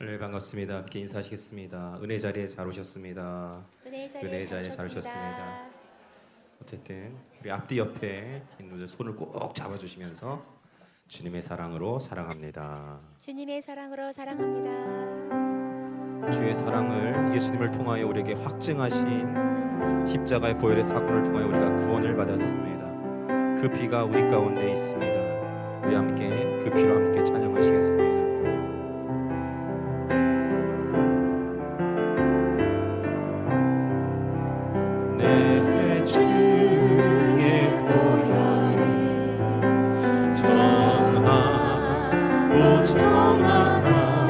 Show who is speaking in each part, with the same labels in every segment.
Speaker 1: 네, 반갑습니다. 함께 인사하시겠습니다. 은혜 자리에 잘 오셨습니다.
Speaker 2: 은혜 자리에 잘 오셨습니다.
Speaker 1: 어쨌든 우리 앞뒤 옆에 있는 분들 손을 꼭 잡아주시면서 주님의 사랑으로 사랑합니다.
Speaker 2: 주님의 사랑으로 사랑합니다.
Speaker 1: 주의 사랑을 예수님을 통하여 우리에게 확증하신 십자가의 보혈의 사건을 통하여 우리가 구원을 받았습니다. 그 피가 우리 가운데 있습니다. 우리 함께 그 피로 함께 찬양하시겠습니다. 내 주의 보혈이 정하고 정하다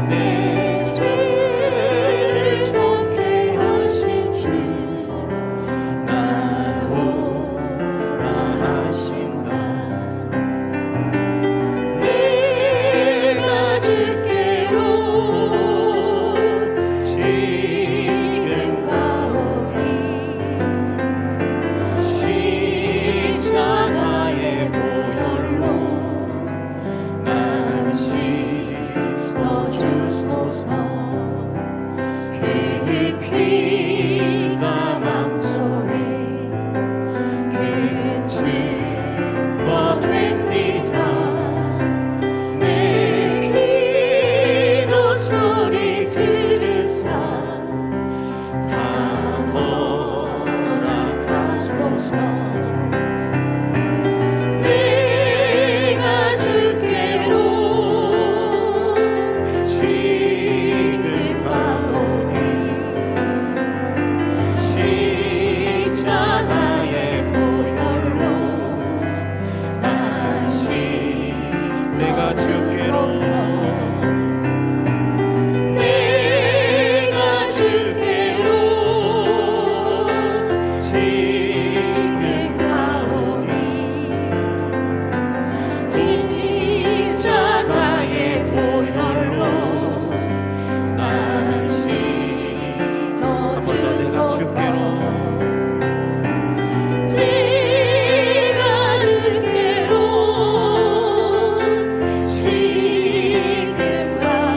Speaker 1: 내 죄를 정케 하신 주 날 오라 하신다. 내가 주께로 지금 가오리 십자가의 보혈로 날 씻어 주소서. 그 피가 맘속에 큰 증거 됩니다. 내 기도 소리 들으사 다 허락하소서. 내가 주께로 지금 가오니 십자가의 보혈로 날 내가 주께로 내가 주께로 지금 가오니 십자가의 보혈로 날 씻어 주소서. 내가 주께로 지금 가오니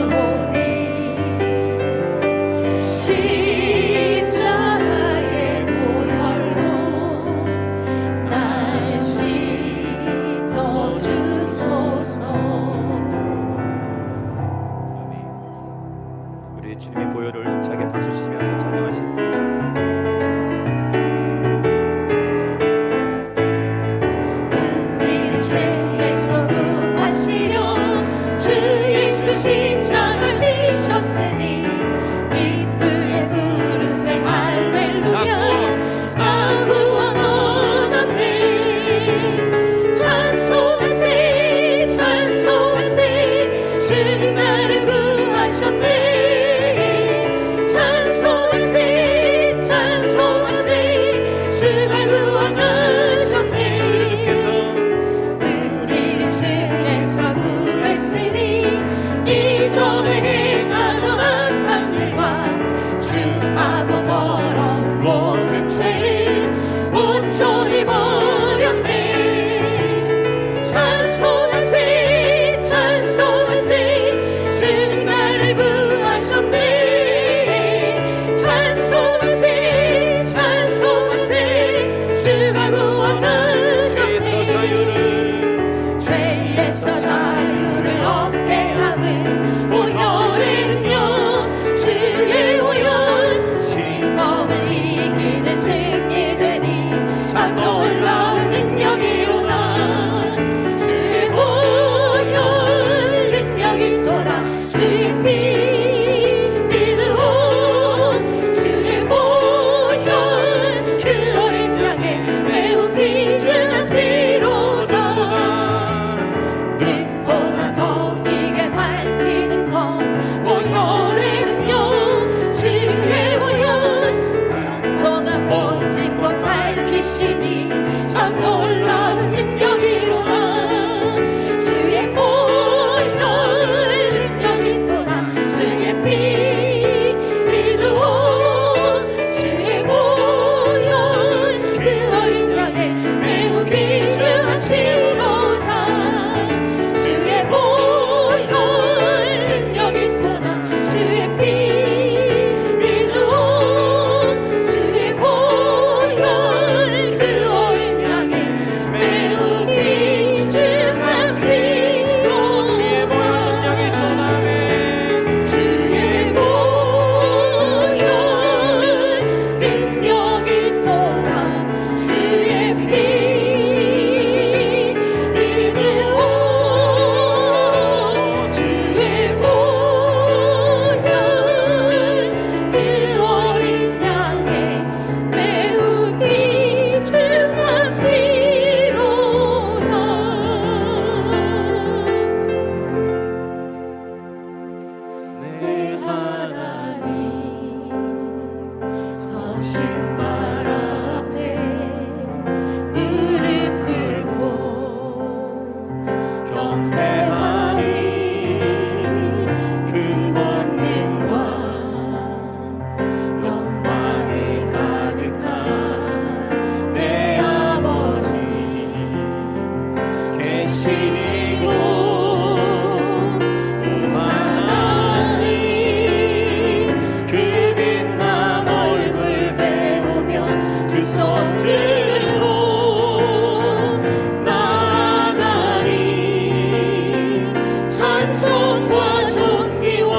Speaker 3: 찬송과 존귀와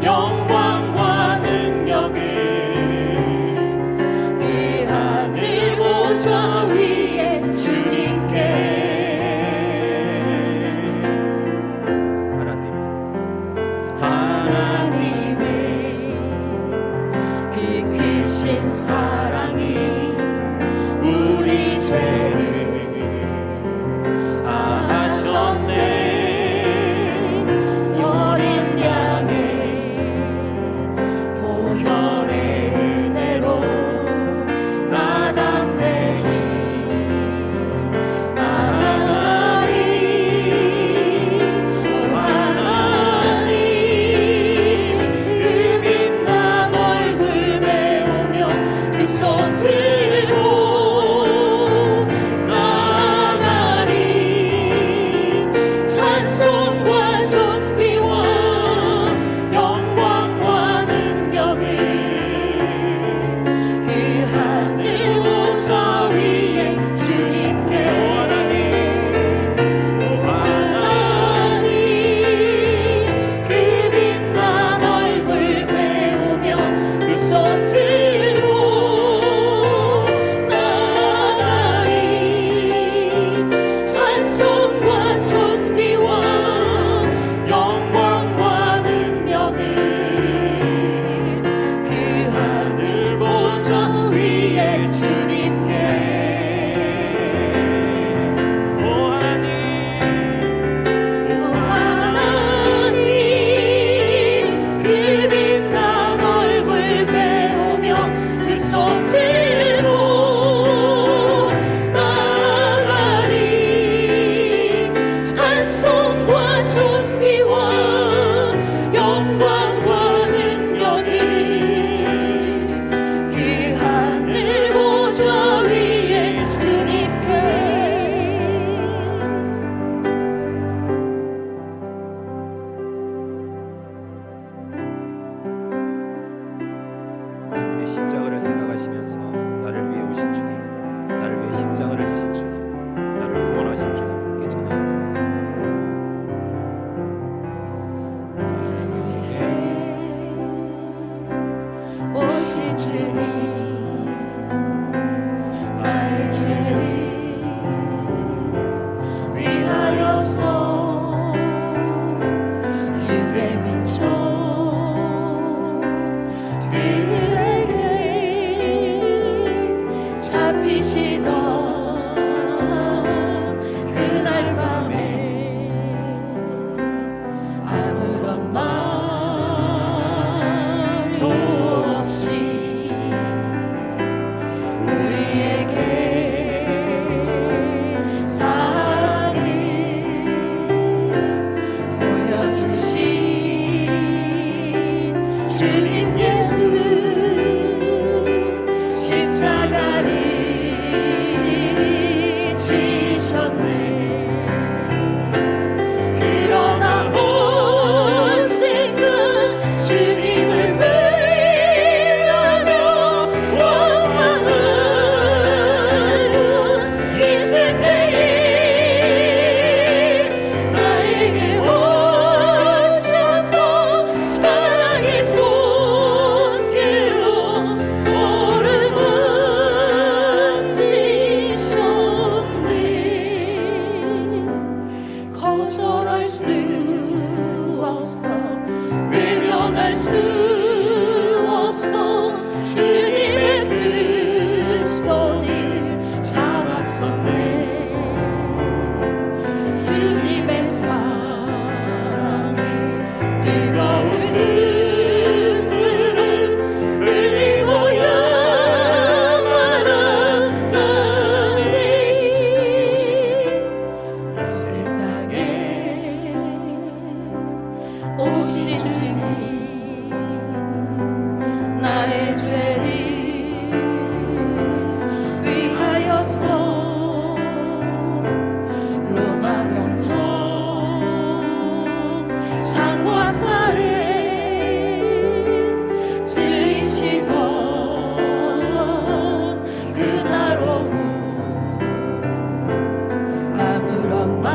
Speaker 3: 영광과 능력을 그 하늘 보좌 위에 주님께 하나님의 그 크신 사랑이 우리 죄를 사하셨네. 어린 양의 보혈의 은혜로 나 담대히 나아가리. 오 하나님 그 빛난 얼굴 배우며 그 손 들고 찬송과 존귀와 영광과 능력을 그 하늘 보좌 위에 주님께 오 하나님 그 빛난 얼굴 배우며 두 손 들고 나아가리. 찬송과 존귀와 영광과 능력을 그 하늘 보좌 위에 주님께. 오 하나님 그 빛난 얼굴 배우며 두 손 들고 나아가리. 찬송과 존귀와 영광과 능력을 그 하늘 보좌 위에 주님께.
Speaker 1: 주님의 십자가를 생각하시면서 나를 위해 오신 주님, 나를 위해 십자가를 지신 주님, 나를 구원하신 주님 함께 찬양합니다.
Speaker 3: 오신 주님 나의 죄를 위하여서 유대 민족 들에게 잡히시던 그날 밤에 아무런 말도 없이 우리에게 사랑을 보여주신 주님 예수 십자가를 지셨네. 그러나 언젠가 주님을 회하며 원망하여 있을 때에 나에게 오셔서 사랑의 손길로 오르만지셨네. 거절할 수 없어 외면할 수 없어 주님의 두 손을 잡았었네. 주님의 사랑에 뜨거운 눈물을 흘리고야 말았다네. 이 세상에 오신 주님 나의 죄를 위하여서 로마 병정 장화가에 찔리시던 그날 오후 아무런 말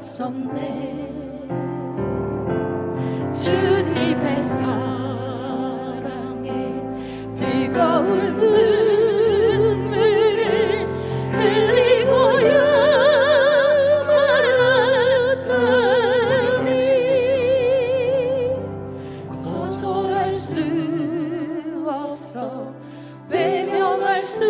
Speaker 3: 잡았었네. 주님의 사랑에 뜨거운 눈물을 흘리고야 말았더니 거절할 수 없어, 외면할 수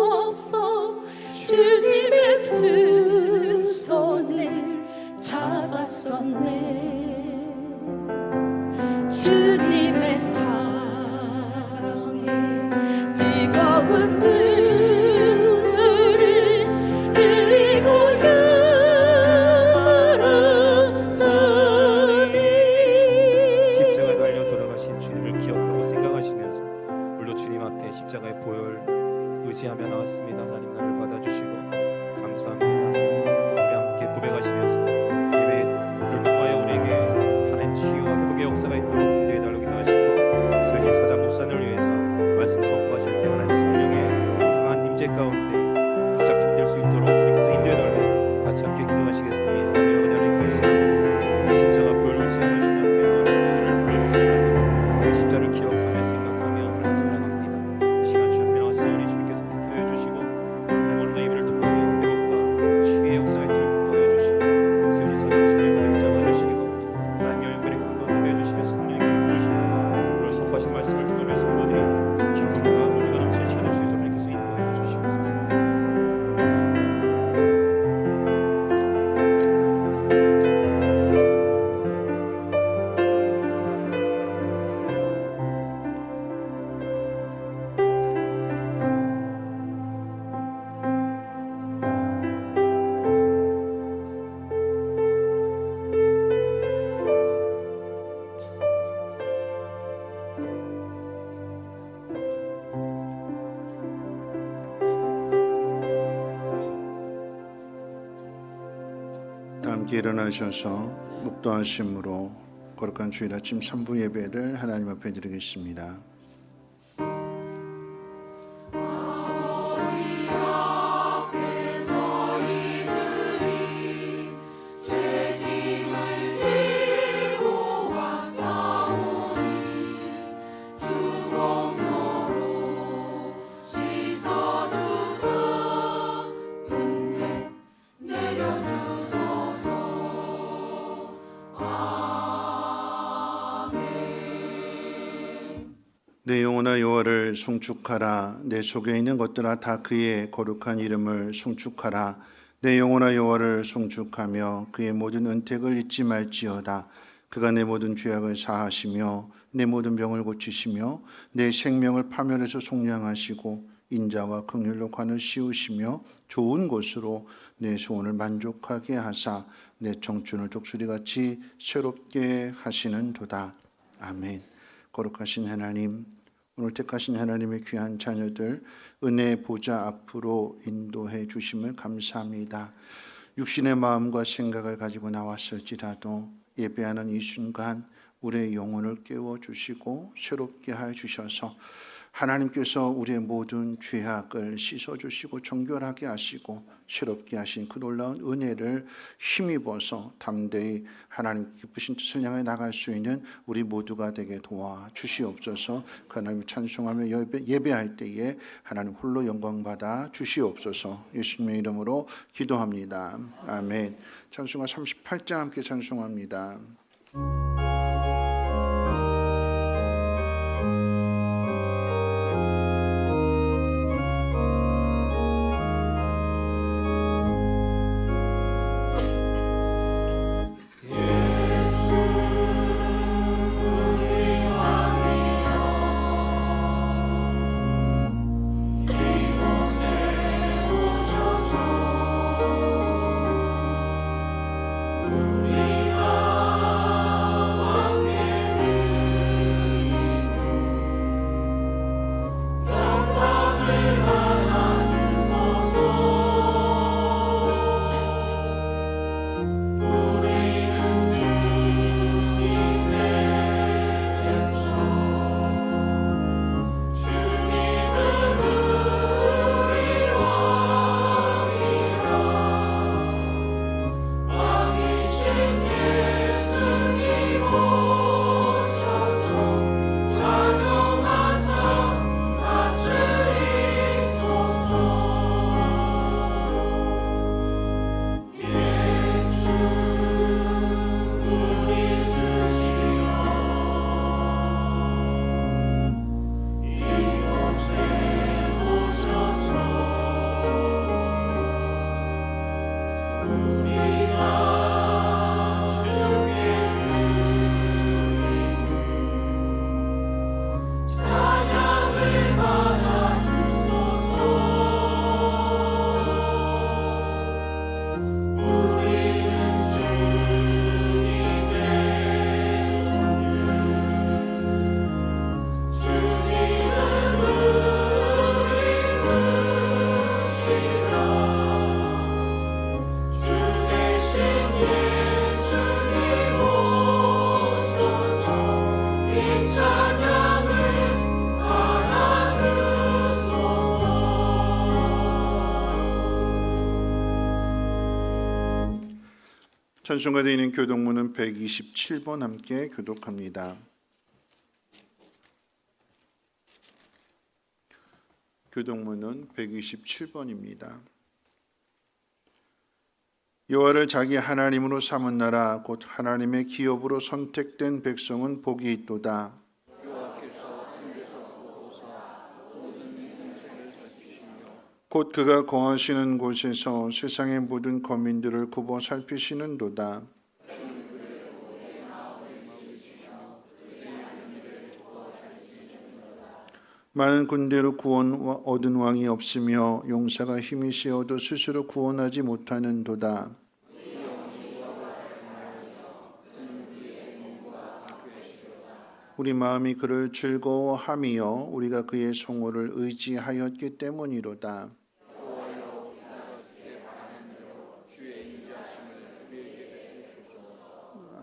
Speaker 3: 없어. 주님의 두 손을 잡았었네. 주님의 사랑에 뜨거운 눈물을 흘리고야 말았더니
Speaker 1: 십자가에 달려 돌아가신 주님을 기억하고 생각하시면서 우리도 주님 앞에 십자가의 보혈 의지하며 나왔습니다. 하나님 나를 받아주시고 감사합니다. 우리 함께 고백하시면서 예배를 통하여 우리에게 하나님 치유와 회복의 역사가 있도록 인도해 달라고 기도하시고, 세지 사장 목사님을 위해서 말씀 선포하실 때 하나님 성령의 강한 임재 가운데 붙잡힌 될 수 있도록 하나님께서 인도해 달라고 같이 함께 기도하시겠습니다. 아버지 하나님 감사합니다. 십자가 보혈 의지하여 주님 앞에 나와서 우리를 불러주시는 하나님, 그 십자를 기억하며 생각하며 하나님 사랑합니다. 이 시간 주님 앞에 나와서 우리 주님께서 인도해 주시고 하나님 오늘 예배를 통하여 회복과 치유의 역사가 있도록 인도해 주시고, 세우리 사장 주님의 다리를 잡아주시고 하나님 영역간에 강건케 해주시며 성령의 기름 부으시고 오늘 선포하신 말씀을 통하며 성도들이 기쁨과 은혜가 넘치는 시간 될 수 있도록 하나님께서 인도해 주시옵소서.
Speaker 4: 함께 일어나셔서 묵도하심으로 거룩한 주일 아침 3부 예배를 하나님 앞에 드리겠습니다. 내 영혼아 여호와를 송축하라. 내 속에 있는 것들아 다 그의 거룩한 이름을 송축하라. 내 영혼아 여호와를 송축하며 그의 모든 은택을 잊지 말지어다. 그가 내 모든 죄악을 사하시며 내 모든 병을 고치시며 내 생명을 파멸해서 속량하시고 인자와 긍휼로 관을 씌우시며 좋은 곳으로 내 소원을 만족하게 하사 내 청춘을 독수리같이 새롭게 하시는 도다. 아멘. 거룩하신 하나님, 오늘 택하신 하나님의 귀한 자녀들 은혜 보좌 앞으로 인도해 주심을 감사합니다. 육신의 마음과 생각을 가지고 나왔을지라도 예배하는 이 순간 우리의 영혼을 깨워주시고 새롭게 하여 주셔서 하나님께서 우리의 모든 죄악을 씻어주시고 정결하게 하시고 새롭게 하신 그 놀라운 은혜를 힘입어서 담대히 하나님 기쁘신 뜻을 향해 나갈 수 있는 우리 모두가 되게 도와주시옵소서. 그 하나님을 찬송하며 예배할 때에 하나님 홀로 영광받아 주시옵소서. 예수님의 이름으로 기도합니다. 아멘. 찬송가 38장 함께 찬송합니다. 찬송가 드리는 교독문은 127번 함께 교독합니다. 교독문은 127번입니다. 여호와를 자기 하나님으로 삼은 나라 곧 하나님의 기업으로 선택된 백성은 복이 있도다. 곧 그가 거하시는 곳에서 세상의 모든 거민들을 굽어 살피시는도다. 많은 군대로 구원 얻은 왕이 없으며 용사가 힘이 세어도 스스로 구원하지 못하는도다. 우리 마음이 그를 즐거워하며 우리가 그의 성호를 의지하였기 때문이로다.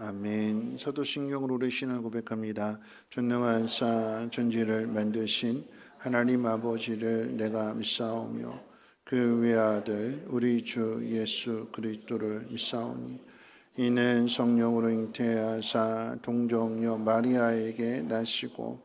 Speaker 4: 아멘. 사도신경으로 우리 신앙을 고백합니다. 전능한 사 전지를 만드신 하나님 아버지를 내가 믿사오며 그 외아들 우리 주 예수 그리스도를 믿사오니 이는 성령으로 잉태하사 동정녀 마리아에게 나시고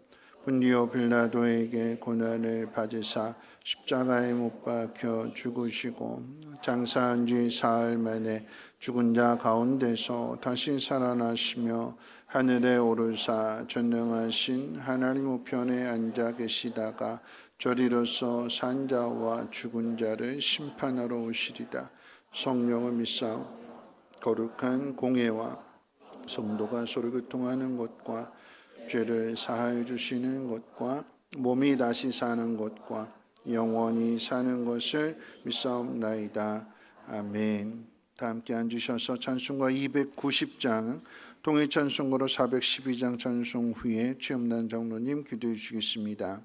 Speaker 4: 본디오 빌라도에게 고난을 받으사 십자가에 못 박혀 죽으시고 장사한 지 사흘 만에 죽은 자 가운데서 다시 살아나시며 하늘에 오르사 전능하신 하나님 우편에 앉아 계시다가 저리로서 산 자와 죽은 자를 심판하러 오시리라. 성령을 믿사오. 거룩한 공예와 성도가 서로 교통하는 것과 죄를 사하여 주시는 것과 몸이 다시 사는 것과 영원히 사는 것을 믿사옵나이다. 아멘. 다 함께 앉으셔서 찬송가 290장 동일 찬송가로 412장 찬송 후에 최음란 장로님 기도해 주시겠습니다.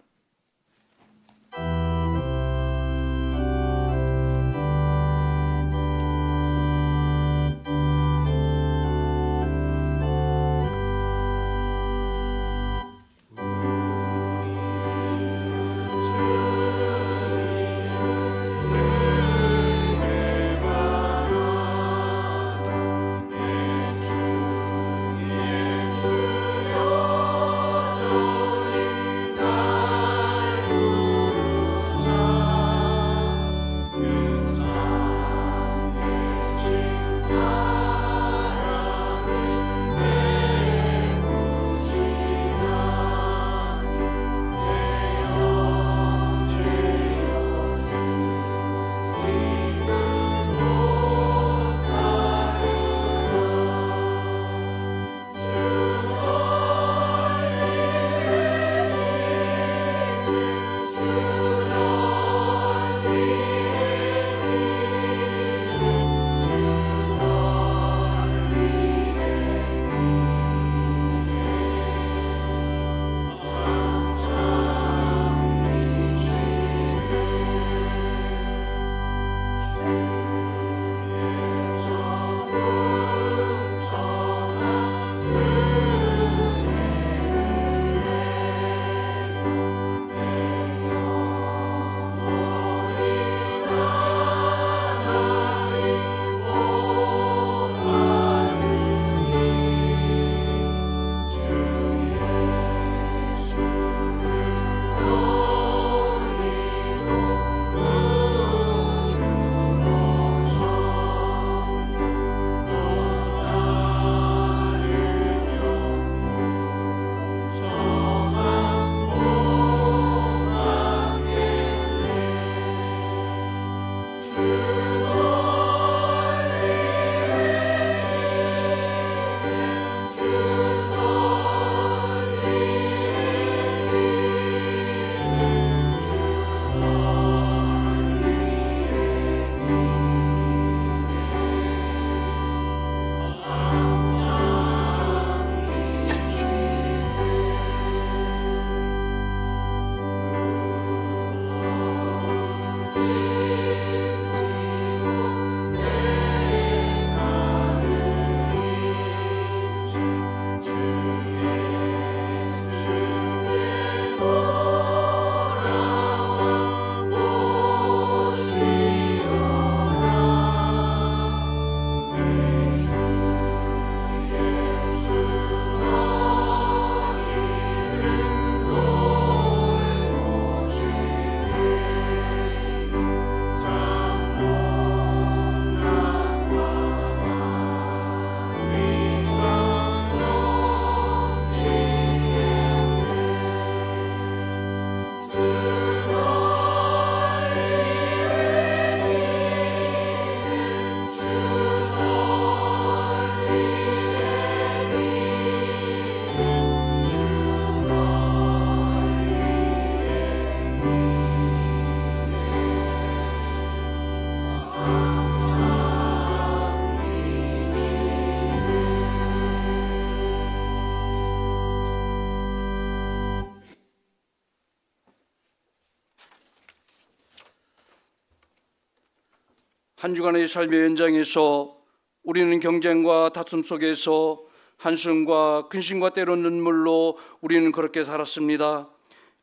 Speaker 5: 한 주간의 삶의 현장에서 우리는 경쟁과 다툼 속에서 한숨과 근심과 때론 눈물로 우리는 그렇게 살았습니다.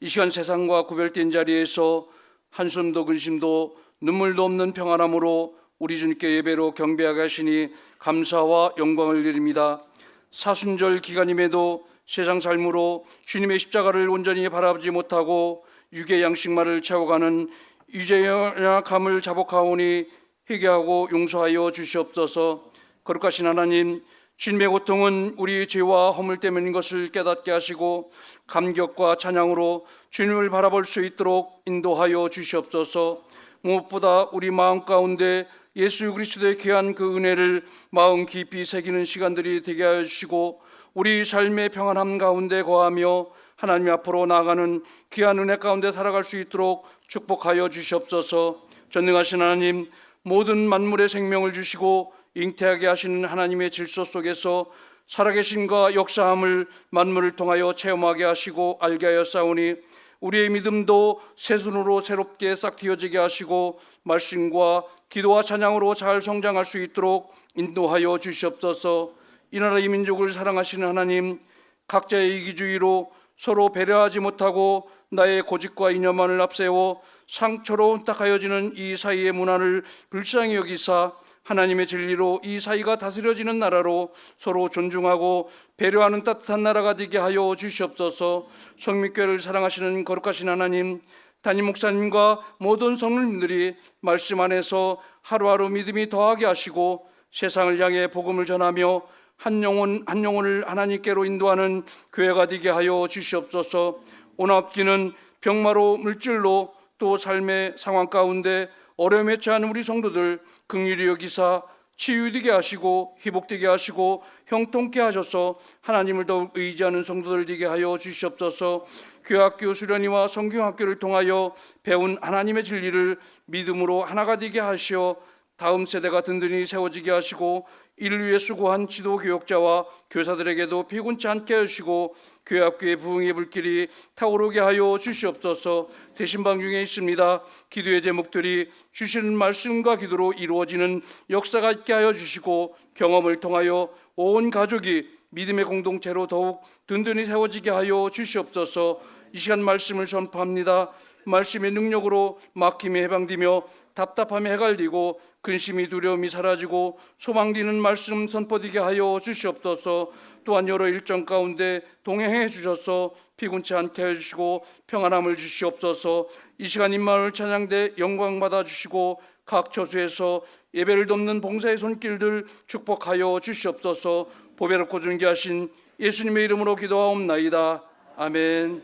Speaker 5: 이 시간 세상과 구별된 자리에서 한숨도 근심도 눈물도 없는 평안함으로 우리 주님께 예배로 경배하게 하시니 감사와 영광을 드립니다. 사순절 기간임에도 세상 삶으로 주님의 십자가를 온전히 바라보지 못하고 육의 양식만을 채워가는 유죄연약함을 자복하오니 회개하고 용서하여 주시옵소서. 거룩하신 하나님, 주님의 고통은 우리 죄와 허물 때문인 것을 깨닫게 하시고 감격과 찬양으로 주님을 바라볼 수 있도록 인도하여 주시옵소서. 무엇보다 우리 마음 가운데 예수 그리스도의 귀한 그 은혜를 마음 깊이 새기는 시간들이 되게 하여 주시고 우리 삶의 평안함 가운데 거하며 하나님 앞으로 나아가는 귀한 은혜 가운데 살아갈 수 있도록 축복하여 주시옵소서. 전능하신 하나님, 모든 만물의 생명을 주시고 잉태하게 하시는 하나님의 질서 속에서 살아계신과 역사함을 만물을 통하여 체험하게 하시고 알게 하였사오니 우리의 믿음도 새순으로 새롭게 싹 틔어지게 하시고 말씀과 기도와 찬양으로 잘 성장할 수 있도록 인도하여 주시옵소서. 이 나라 이 민족을 사랑하시는 하나님, 각자의 이기주의로 서로 배려하지 못하고 나의 고집과 이념만을 앞세워 상처로 혼탁하여지는 이 사이의 문화를 불쌍히 여기사 하나님의 진리로 이 사이가 다스려지는 나라로 서로 존중하고 배려하는 따뜻한 나라가 되게 하여 주시옵소서. 성민교회를 사랑하시는 거룩하신 하나님, 담임 목사님과 모든 성도님들이 말씀 안에서 하루하루 믿음이 더하게 하시고 세상을 향해 복음을 전하며 한 영혼 한 영혼을 하나님께로 인도하는 교회가 되게 하여 주시옵소서. 오납기는 병마로 물질로 또 삶의 상황 가운데 어려움에 처한 우리 성도들 긍휼히 여기사 치유되게 하시고 회복되게 하시고 형통케 하셔서 하나님을 더욱 의지하는 성도들 되게 하여 주시옵소서. 교학교 수련회와 성경학교를 통하여 배운 하나님의 진리를 믿음으로 하나가 되게 하시어 다음 세대가 든든히 세워지게 하시고 이를 위해 수고한 지도 교역자와 교사들에게도 피곤치 않게 하시고 교회학교의 부흥의 불길이 타오르게 하여 주시옵소서. 대신방 중에 있습니다. 기도의 제목들이 주시는 말씀과 기도로 이루어지는 역사가 있게 하여 주시고 경험을 통하여 온 가족이 믿음의 공동체로 더욱 든든히 세워지게 하여 주시옵소서. 이 시간 말씀을 선포합니다. 말씀의 능력으로 막힘이 해방되며 답답함이 해갈리고 근심이 두려움이 사라지고 소망되는 말씀 선포되게 하여 주시옵소서. 또한 여러 일정 가운데 동행해 주셔서 피곤치 않게 해주시고 평안함을 주시옵소서. 이 시간 임마을 찬양대 영광 받아 주시고 각 처소에서 예배를 돕는 봉사의 손길들 축복하여 주시옵소서. 보배롭고 존귀하신 예수님의 이름으로 기도하옵나이다. 아멘.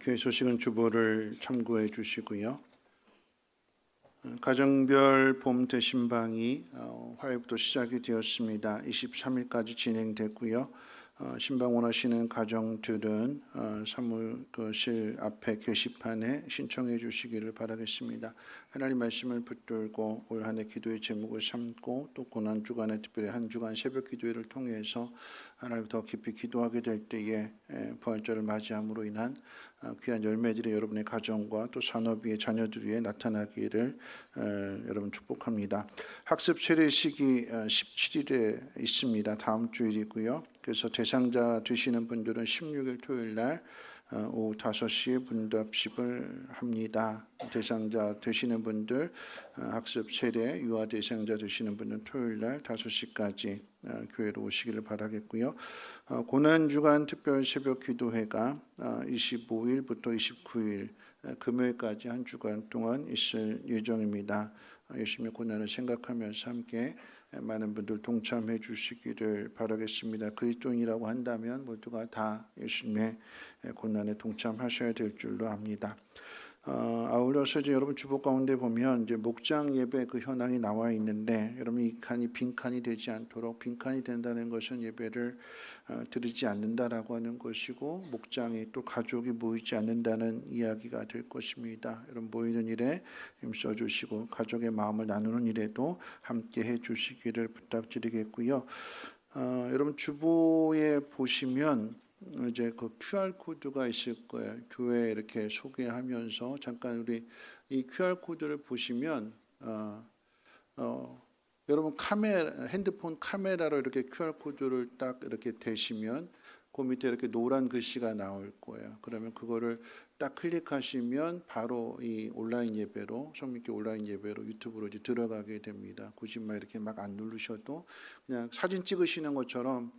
Speaker 4: 교회 소식은 주보를 참고해 주시고요. 가정별 봄 대신방이 화요일부터 시작이 되었습니다. 23일까지 진행됐고요. 신방 원하시는 가정들은 사무실 앞에 게시판에 신청해 주시기를 바라겠습니다. 하나님 말씀을 붙들고 올 한 해 기도의 제목을 삼고 또 고난주간에 특별히 한 주간 새벽 기도회를 통해서 하나님 더 깊이 기도하게 될 때에 부활절을 맞이함으로 인한 귀한 열매들이 여러분의 가정과 또 산업 위에 자녀들 위에 나타나기를 여러분 축복합니다. 학습 세례 시기 17일에 있습니다. 다음 주일이고요. 그래서 대상자 되시는 분들은 16일 토요일 날 오후 5시에 문답식을 합니다. 대상자 되시는 분들 학습 세례 유아 대상자 되시는 분들은 토요일 날 5시까지 교회로 오시기를 바라겠고요. 고난주간 특별 새벽 기도회가 25일부터 29일 금요일까지 한 주간 동안 있을 예정입니다. 예수님의 고난을 생각하면서 함께 많은 분들 동참해 주시기를 바라겠습니다. 그리스도인이라고 한다면 모두가 다 예수님의 고난에 동참하셔야 될 줄로 압니다. 아울러서 이제 여러분 주보 가운데 보면 이제 목장 예배 그 현황이 나와 있는데, 여러분 이 칸이 빈칸이 되지 않도록, 빈칸이 된다는 것은 예배를 드리지 않는다라고 하는 것이고, 목장이 또 가족이 모이지 않는다는 이야기가 될 것입니다. 여러분 모이는 일에 힘써 주시고 가족의 마음을 나누는 일에도 함께 해 주시기를 부탁드리겠고요. 여러분 주보에 보시면 이제 그 QR 코드가 있을 거예요. 교회 이렇게 소개하면서 잠깐 우리 이 QR 코드를 보시면 여러분 핸드폰 카메라로 이렇게 QR 코드를 딱 이렇게 대시면 그 밑에 이렇게 노란 글씨가 나올 거예요. 그러면 그거를 딱 클릭하시면 바로 이 온라인 예배로, 성민교회 온라인 예배로 유튜브로 이제 들어가게 됩니다. 굳이 막 이렇게 막 안 누르셔도 그냥 사진 찍으시는 것처럼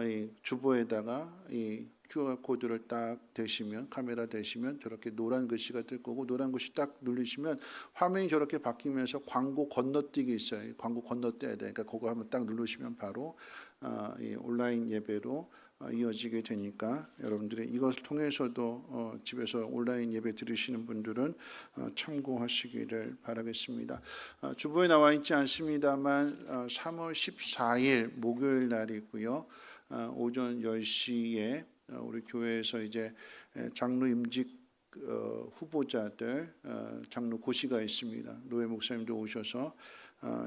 Speaker 4: 이 주보에다가 이 QR 코드를 딱 대시면, 카메라 대시면 저렇게 노란 글씨가 뜰 거고, 노란 글씨 딱 누르시면 화면이 저렇게 바뀌면서 광고 건너뛰기 있어요. 광고 건너뛰어야 돼. 그러니까 그거 한번 딱 누르시면 바로 이 온라인 예배로 이어지게 되니까, 여러분들이 이것을 통해서도 집에서 온라인 예배 들으시는 분들은 참고하시기를 바라겠습니다. 주보에 나와 있지 않습니다만 3월 14일 목요일 날이고요. 오전 10시에 우리 교회에서 이제 장로 임직 후보자들 장로 고시가 있습니다. 노회 목사님도 오셔서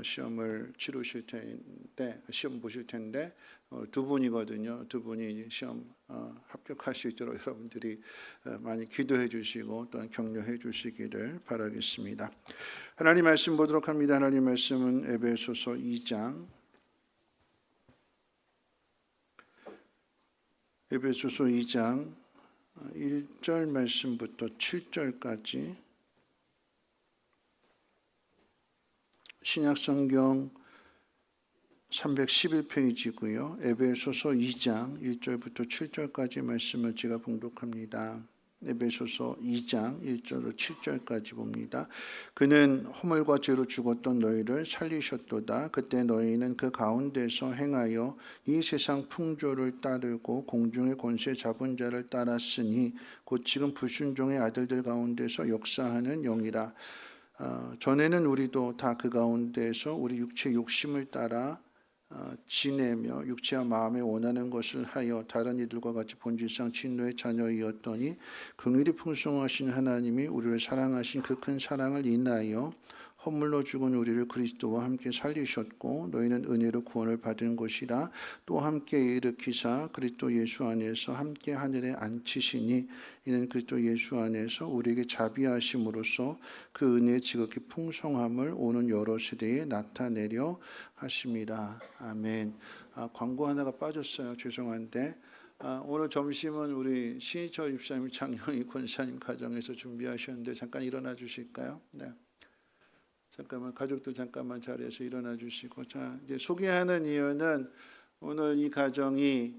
Speaker 4: 시험을 치르실 텐데, 시험 보실 텐데 두 분이거든요. 두 분이 시험 합격할 수 있도록 여러분들이 많이 기도해 주시고 또한 격려해 주시기를 바라겠습니다. 하나님 말씀 보도록 합니다. 하나님 말씀은 에베소서 2장 1절 말씀부터 7절까지 신약성경 311페이지고요. 에베소서 2장 1절부터 7절까지 말씀을 제가 봉독합니다. 에베소서 2장 1절로 7절까지 봅니다. 그는 허물과 죄로 죽었던 너희를 살리셨도다. 그때 너희는 그 가운데서 행하여 이 세상 풍조를 따르고 공중의 권세 잡은 자를 따랐으니 곧 지금 불순종의 아들들 가운데서 역사하는 영이라. 전에는 우리도 다 그 가운데서 우리 육체의 욕심을 따라 지내며 육체와 마음에 원하는 것을 하여 다른 이들과 같이 본질상 진노의 자녀이었더니 긍휼이 풍성하신 하나님이 우리를 사랑하신 그 큰 사랑을 인하여 허물로 죽은 우리를 그리스도와 함께 살리셨고 너희는 은혜로 구원을 받은 것이라. 또 함께 일으키사 그리스도 예수 안에서 함께 하늘에 앉히시니 이는 그리스도 예수 안에서 우리에게 자비하심으로써 그 은혜의 지극히 풍성함을 오는 여러 세대에 나타내려 하심이라. 아멘. 광고 하나가 빠졌어요. 죄송한데 오늘 점심은 우리 신희철 집사님, 장영희 권사님 가정에서 준비하셨는데 잠깐 일어나 주실까요? 네. 잠깐만, 가족들 잠깐만 자리에서 일어나 주시고. 자, 이제 소개하는 이유는 오늘 이 가정이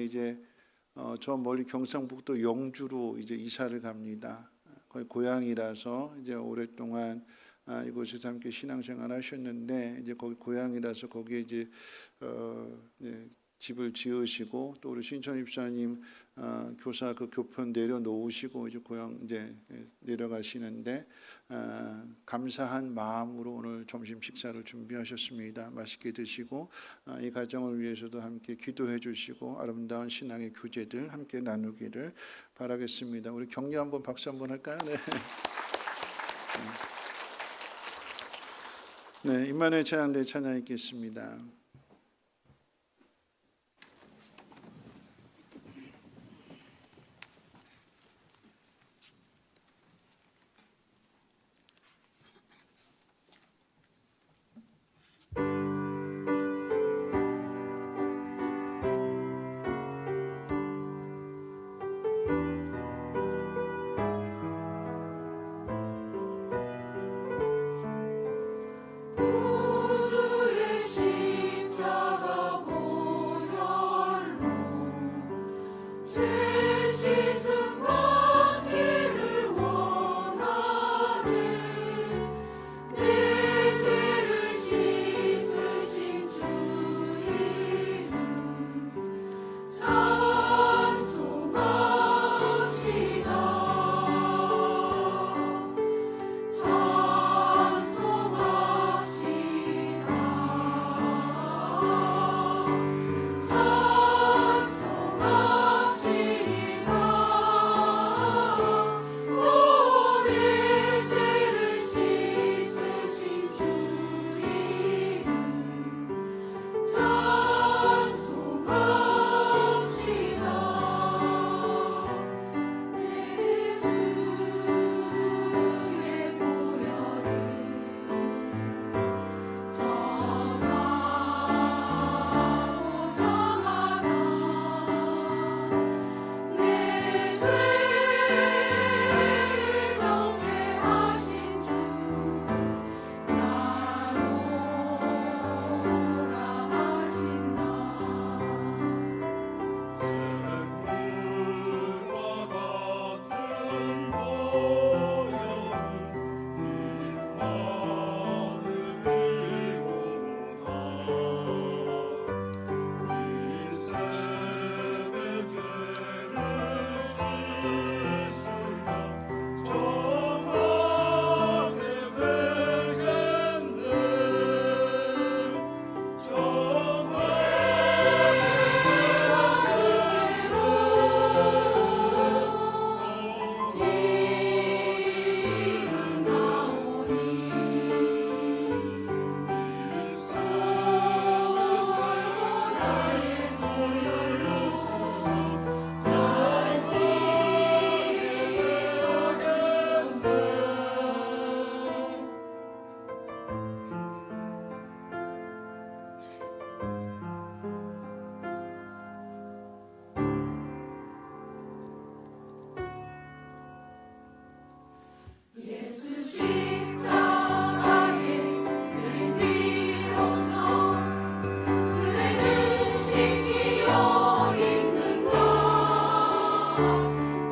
Speaker 4: 이제 저 멀리 경상북도 영주로 이제 이사를 갑니다. 거의 고향이라서 이제 오랫동안 이곳에서 함께 신앙생활 하셨는데 이제 거기 고향이라서 거기에 이제 집을 지으시고, 또 우리 신천 입사님 교사 그 교편 내려놓으시고 이제 고향 이제 내려가시는데 감사한 마음으로 오늘 점심 식사를 준비하셨습니다. 맛있게 드시고 이 가정을 위해서도 함께 기도해 주시고 아름다운 신앙의 교제들 함께 나누기를 바라겠습니다. 우리 격려 한번, 박수 한번 할까요? 네. 네, 임마누엘 찬양대 찬양 읽겠습니다.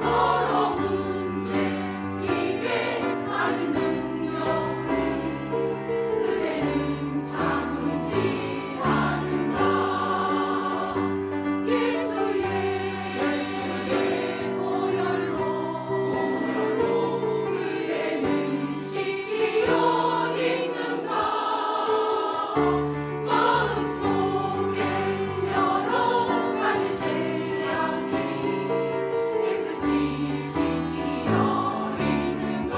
Speaker 3: 더러운 죄 이게 하는 능력을 그대는 참지 않는다. 예수의 보혈로 그대는 씻기어 있는가. 마음속에 여러 가지 죄악이 깨끗이 씻기어 있는가.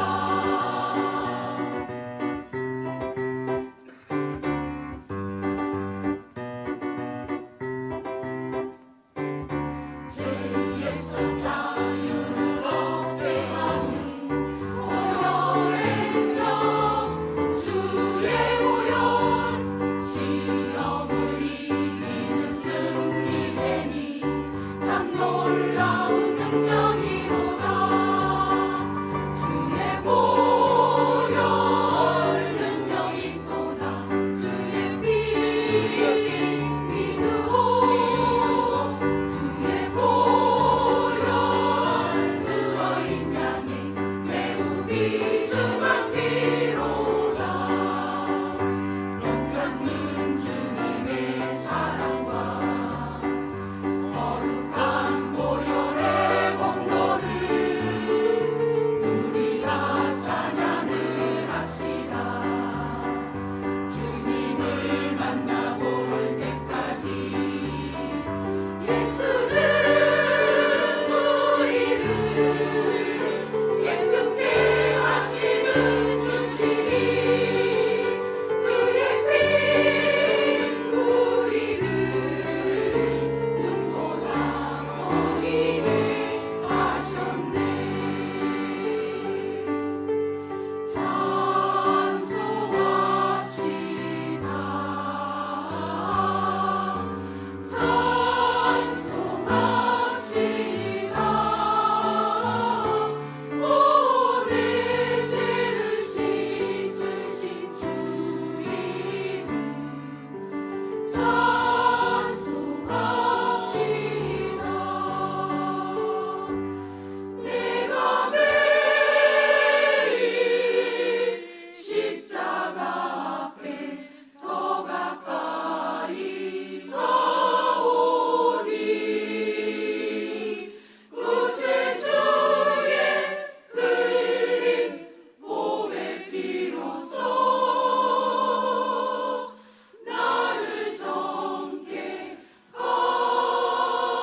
Speaker 3: 죄에서 자유를 얻게 하는 보혈의 능력 주의 보혈 시험을 이기는 승리되니 참 놀라운 능력이로다. 주의 보혈 능력이 또다. 주의 피 믿으오. 주의 보혈 그 어린 양의 매우 귀중한 피로다. 넘쳐는 주님의 사랑과 거룩한 보혈의 공로를 우리가 찬양을 합시다. 주님을 만나볼 때까지 예수는 우리를 깨끗게 하시는 주시니 그의 피 우리를 눈보다 보이게 하셨네. 찬송합시다. 모든 죄를 씻으신 주 이름 찬송합시다. 내가 매일 십자가 앞에 더 가까이 가오니 구세주의 흘린 몸의 피로써 나를 정케 하소서.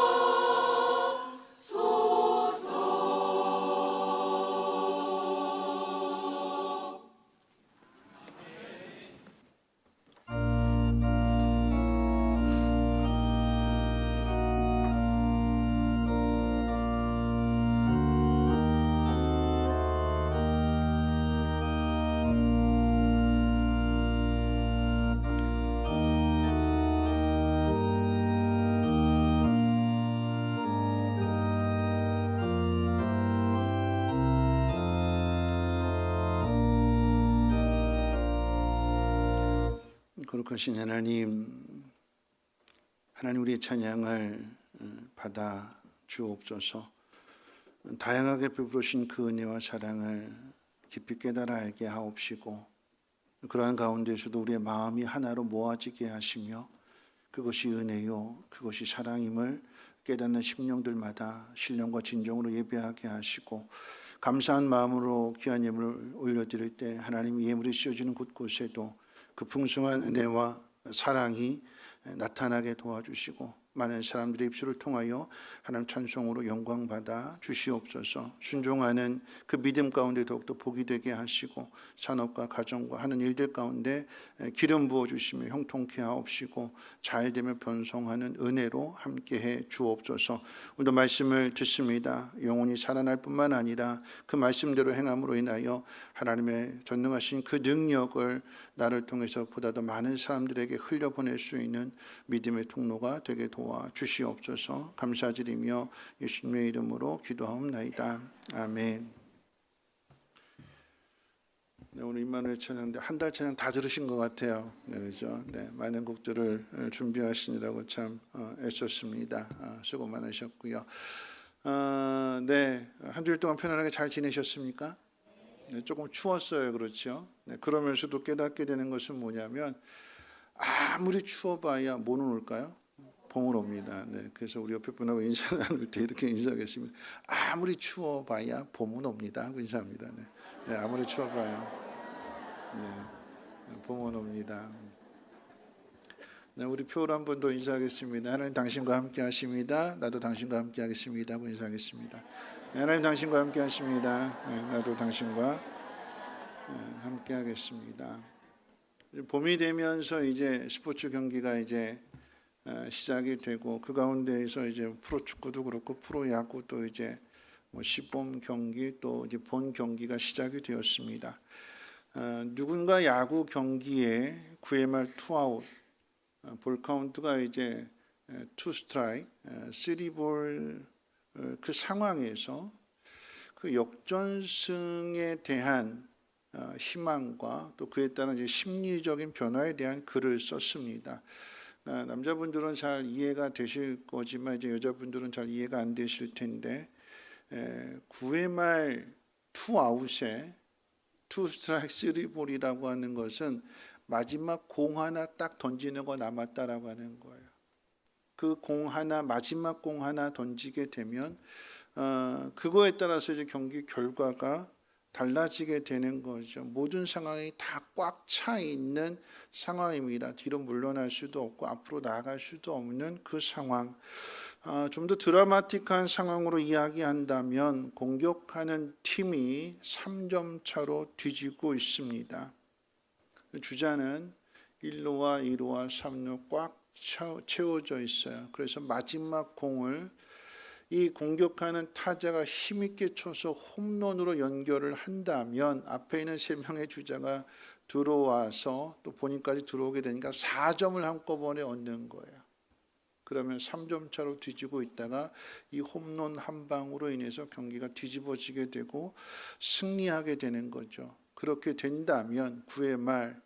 Speaker 4: 거룩하신 하나님, 우리의 찬양을 받아 주옵소서. 다양하게 베푸신 그 은혜와 사랑을 깊이 깨달아 알게 하옵시고, 그러한 가운데서도 우리의 마음이 하나로 모아지게 하시며 그것이 은혜요 그것이 사랑임을 깨닫는 심령들마다 신령과 진정으로 예배하게 하시고, 감사한 마음으로 귀한 예물을 올려드릴 때 하나님 예물이 씌워지는 곳곳에도 그 풍성한 은혜와 사랑이 나타나게 도와주시고, 많은 사람들의 입술을 통하여 하나님 찬송으로 영광받아 주시옵소서. 순종하는 그 믿음 가운데 더욱더 복이 되게 하시고, 산업과 가정과 하는 일들 가운데 기름 부어주시며 형통케 하옵시고, 잘되며 변성하는 은혜로 함께해 주옵소서. 오늘도 말씀을 듣습니다. 영혼이 살아날 뿐만 아니라 그 말씀대로 행함으로 인하여 하나님의 전능하신 그 능력을 나를 통해서 보다 더 많은 사람들에게 흘려보낼 수 있는 믿음의 통로가 되게 도와주시옵소서. 감사드리며 예수님의 이름으로 기도하옵나이다. 아멘. 네, 오늘 임마누엘 찬양인데 한 달 찬양 다 들으신 것 같아요. 네, 그렇죠? 네, 많은 곡들을 준비하시느라고 참 애썼습니다. 수고 많으셨고요. 네, 한 주일 동안 편안하게 잘 지내셨습니까? 네, 조금 추웠어요, 그렇죠? 네, 그러면서도 깨닫게 되는 것은 뭐냐면 아무리 추워봐야 뭐는 올까요? 봄은 옵니다. 네, 그래서 우리 옆에 분하고 인사 나눌 때 이렇게 인사하겠습니다. 아무리 추워봐야 봄은 옵니다 하고 인사합니다. 네, 네, 아무리 추워봐야 봄은 옵니다. 네, 우리 표를 한 번 더 인사하겠습니다. 하나님 당신과 함께 하십니다. 나도 당신과 함께 하겠습니다 하고 인사하겠습니다. 네, 하나님 당신과 함께 하십니다. 네, 나도 당신과 함께 하겠습니다. 봄이 되면서 이제 스포츠 경기가 이제 시작이 되고 그 가운데에서 이제 프로축구도 그렇고 프로야구도 이제 뭐 시범 경기 또 이제 본 경기가 시작이 되었습니다. 누군가 야구 경기에 9회 말 투아웃 볼 카운트가 이제 2 스트라이크, 3볼 그 상황에서 그 역전승에 대한 희망과 또 그에 따른 이제 심리적인 변화에 대한 글을 썼습니다. 남자분들은 잘 이해가 되실 거지만 이제 여자분들은 잘 이해가 안 되실 텐데 9회 말 투아웃에 2 스트라이크 3볼이라고 하는 것은 마지막 공 하나 딱 던지는 거 남았다라고 하는 거예요. 그 공 하나 마지막 공 하나 던지게 되면 그거에 따라서 이제 경기 결과가 달라지게 되는 거죠. 모든 상황이 다 꽉 차 있는 상황입니다. 뒤로 물러날 수도 없고 앞으로 나아갈 수도 없는 그 상황. 좀 더 드라마틱한 상황으로 이야기한다면 공격하는 팀이 3점 차로 뒤지고 있습니다. 주자는 1루와 2루와 3루 꽉 채워져 있어요. 그래서 마지막 공을 이 공격하는 타자가 힘있게 쳐서 홈런으로 연결을 한다면 앞에 있는 3명의 주자가 들어와서 또 본인까지 들어오게 되니까 4점을 한꺼번에 얻는 거예요. 그러면 3점 차로 뒤지고 있다가 이 홈런 한 방으로 인해서 경기가 뒤집어지게 되고 승리하게 되는 거죠. 그렇게 된다면 9회 말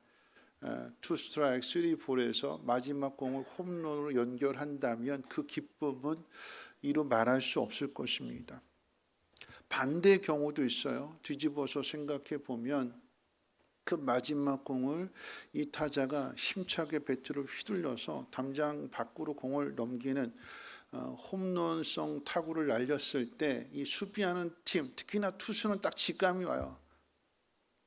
Speaker 4: 2 스트라이크 3볼에서 마지막 공을 홈런으로 연결한다면 그 기쁨은 이루 말할 수 없을 것입니다. 반대 경우도 있어요. 뒤집어서 생각해 보면 그 마지막 공을 이 타자가 힘차게 배트를 휘둘러서 담장 밖으로 공을 넘기는 홈런성 타구를 날렸을 때 이 수비하는 팀, 특히나 투수는 딱 직감이 와요.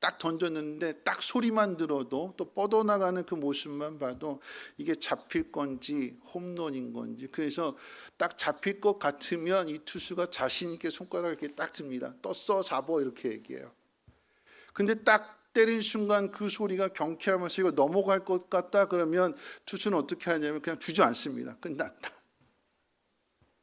Speaker 4: 딱 던졌는데 딱 소리만 들어도 또 뻗어나가는 그 모습만 봐도 이게 잡힐 건지 홈런인 건지, 그래서 딱 잡힐 것 같으면 이 투수가 자신 있게 손가락을 이렇게 딱 듭니다. 떴어 잡어 이렇게 얘기해요. 근데 딱 때린 순간 그 소리가 경쾌하면서 이거 넘어갈 것 같다 그러면 투수는 어떻게 하냐면 그냥 주저앉습니다.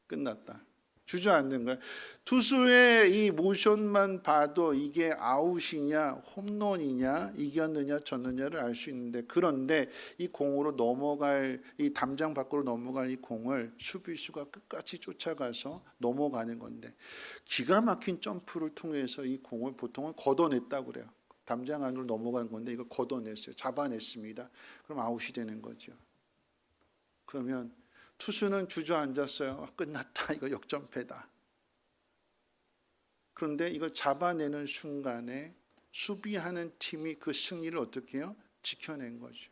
Speaker 4: 끝났다. 주저앉는 거예요. 투수의 이 모션만 봐도 이게 아웃이냐 홈런이냐 이겼느냐 졌느냐를 알 수 있는데, 그런데 이 공으로 넘어갈, 이 담장 밖으로 넘어갈 이 공을 수비수가 끝까지 쫓아가서 넘어가는 건데, 기가 막힌 점프를 통해서 이 공을 보통은 걷어냈다고 그래요. 담장 안으로 넘어간 건데 이거 걷어냈어요. 잡아냈습니다. 그럼 아웃이 되는 거죠. 그러면 투수는 주저앉았어요. 끝났다. 이거 역전패다. 그런데 이걸 잡아내는 순간에 수비하는 팀이 그 승리를 어떻게 해요? 지켜낸 거죠.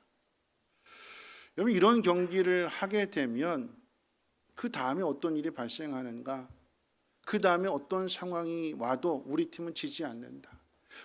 Speaker 4: 여러분, 이런 경기를 하게 되면 그 다음에 어떤 일이 발생하는가? 그 다음에 어떤 상황이 와도 우리 팀은 지지 않는다.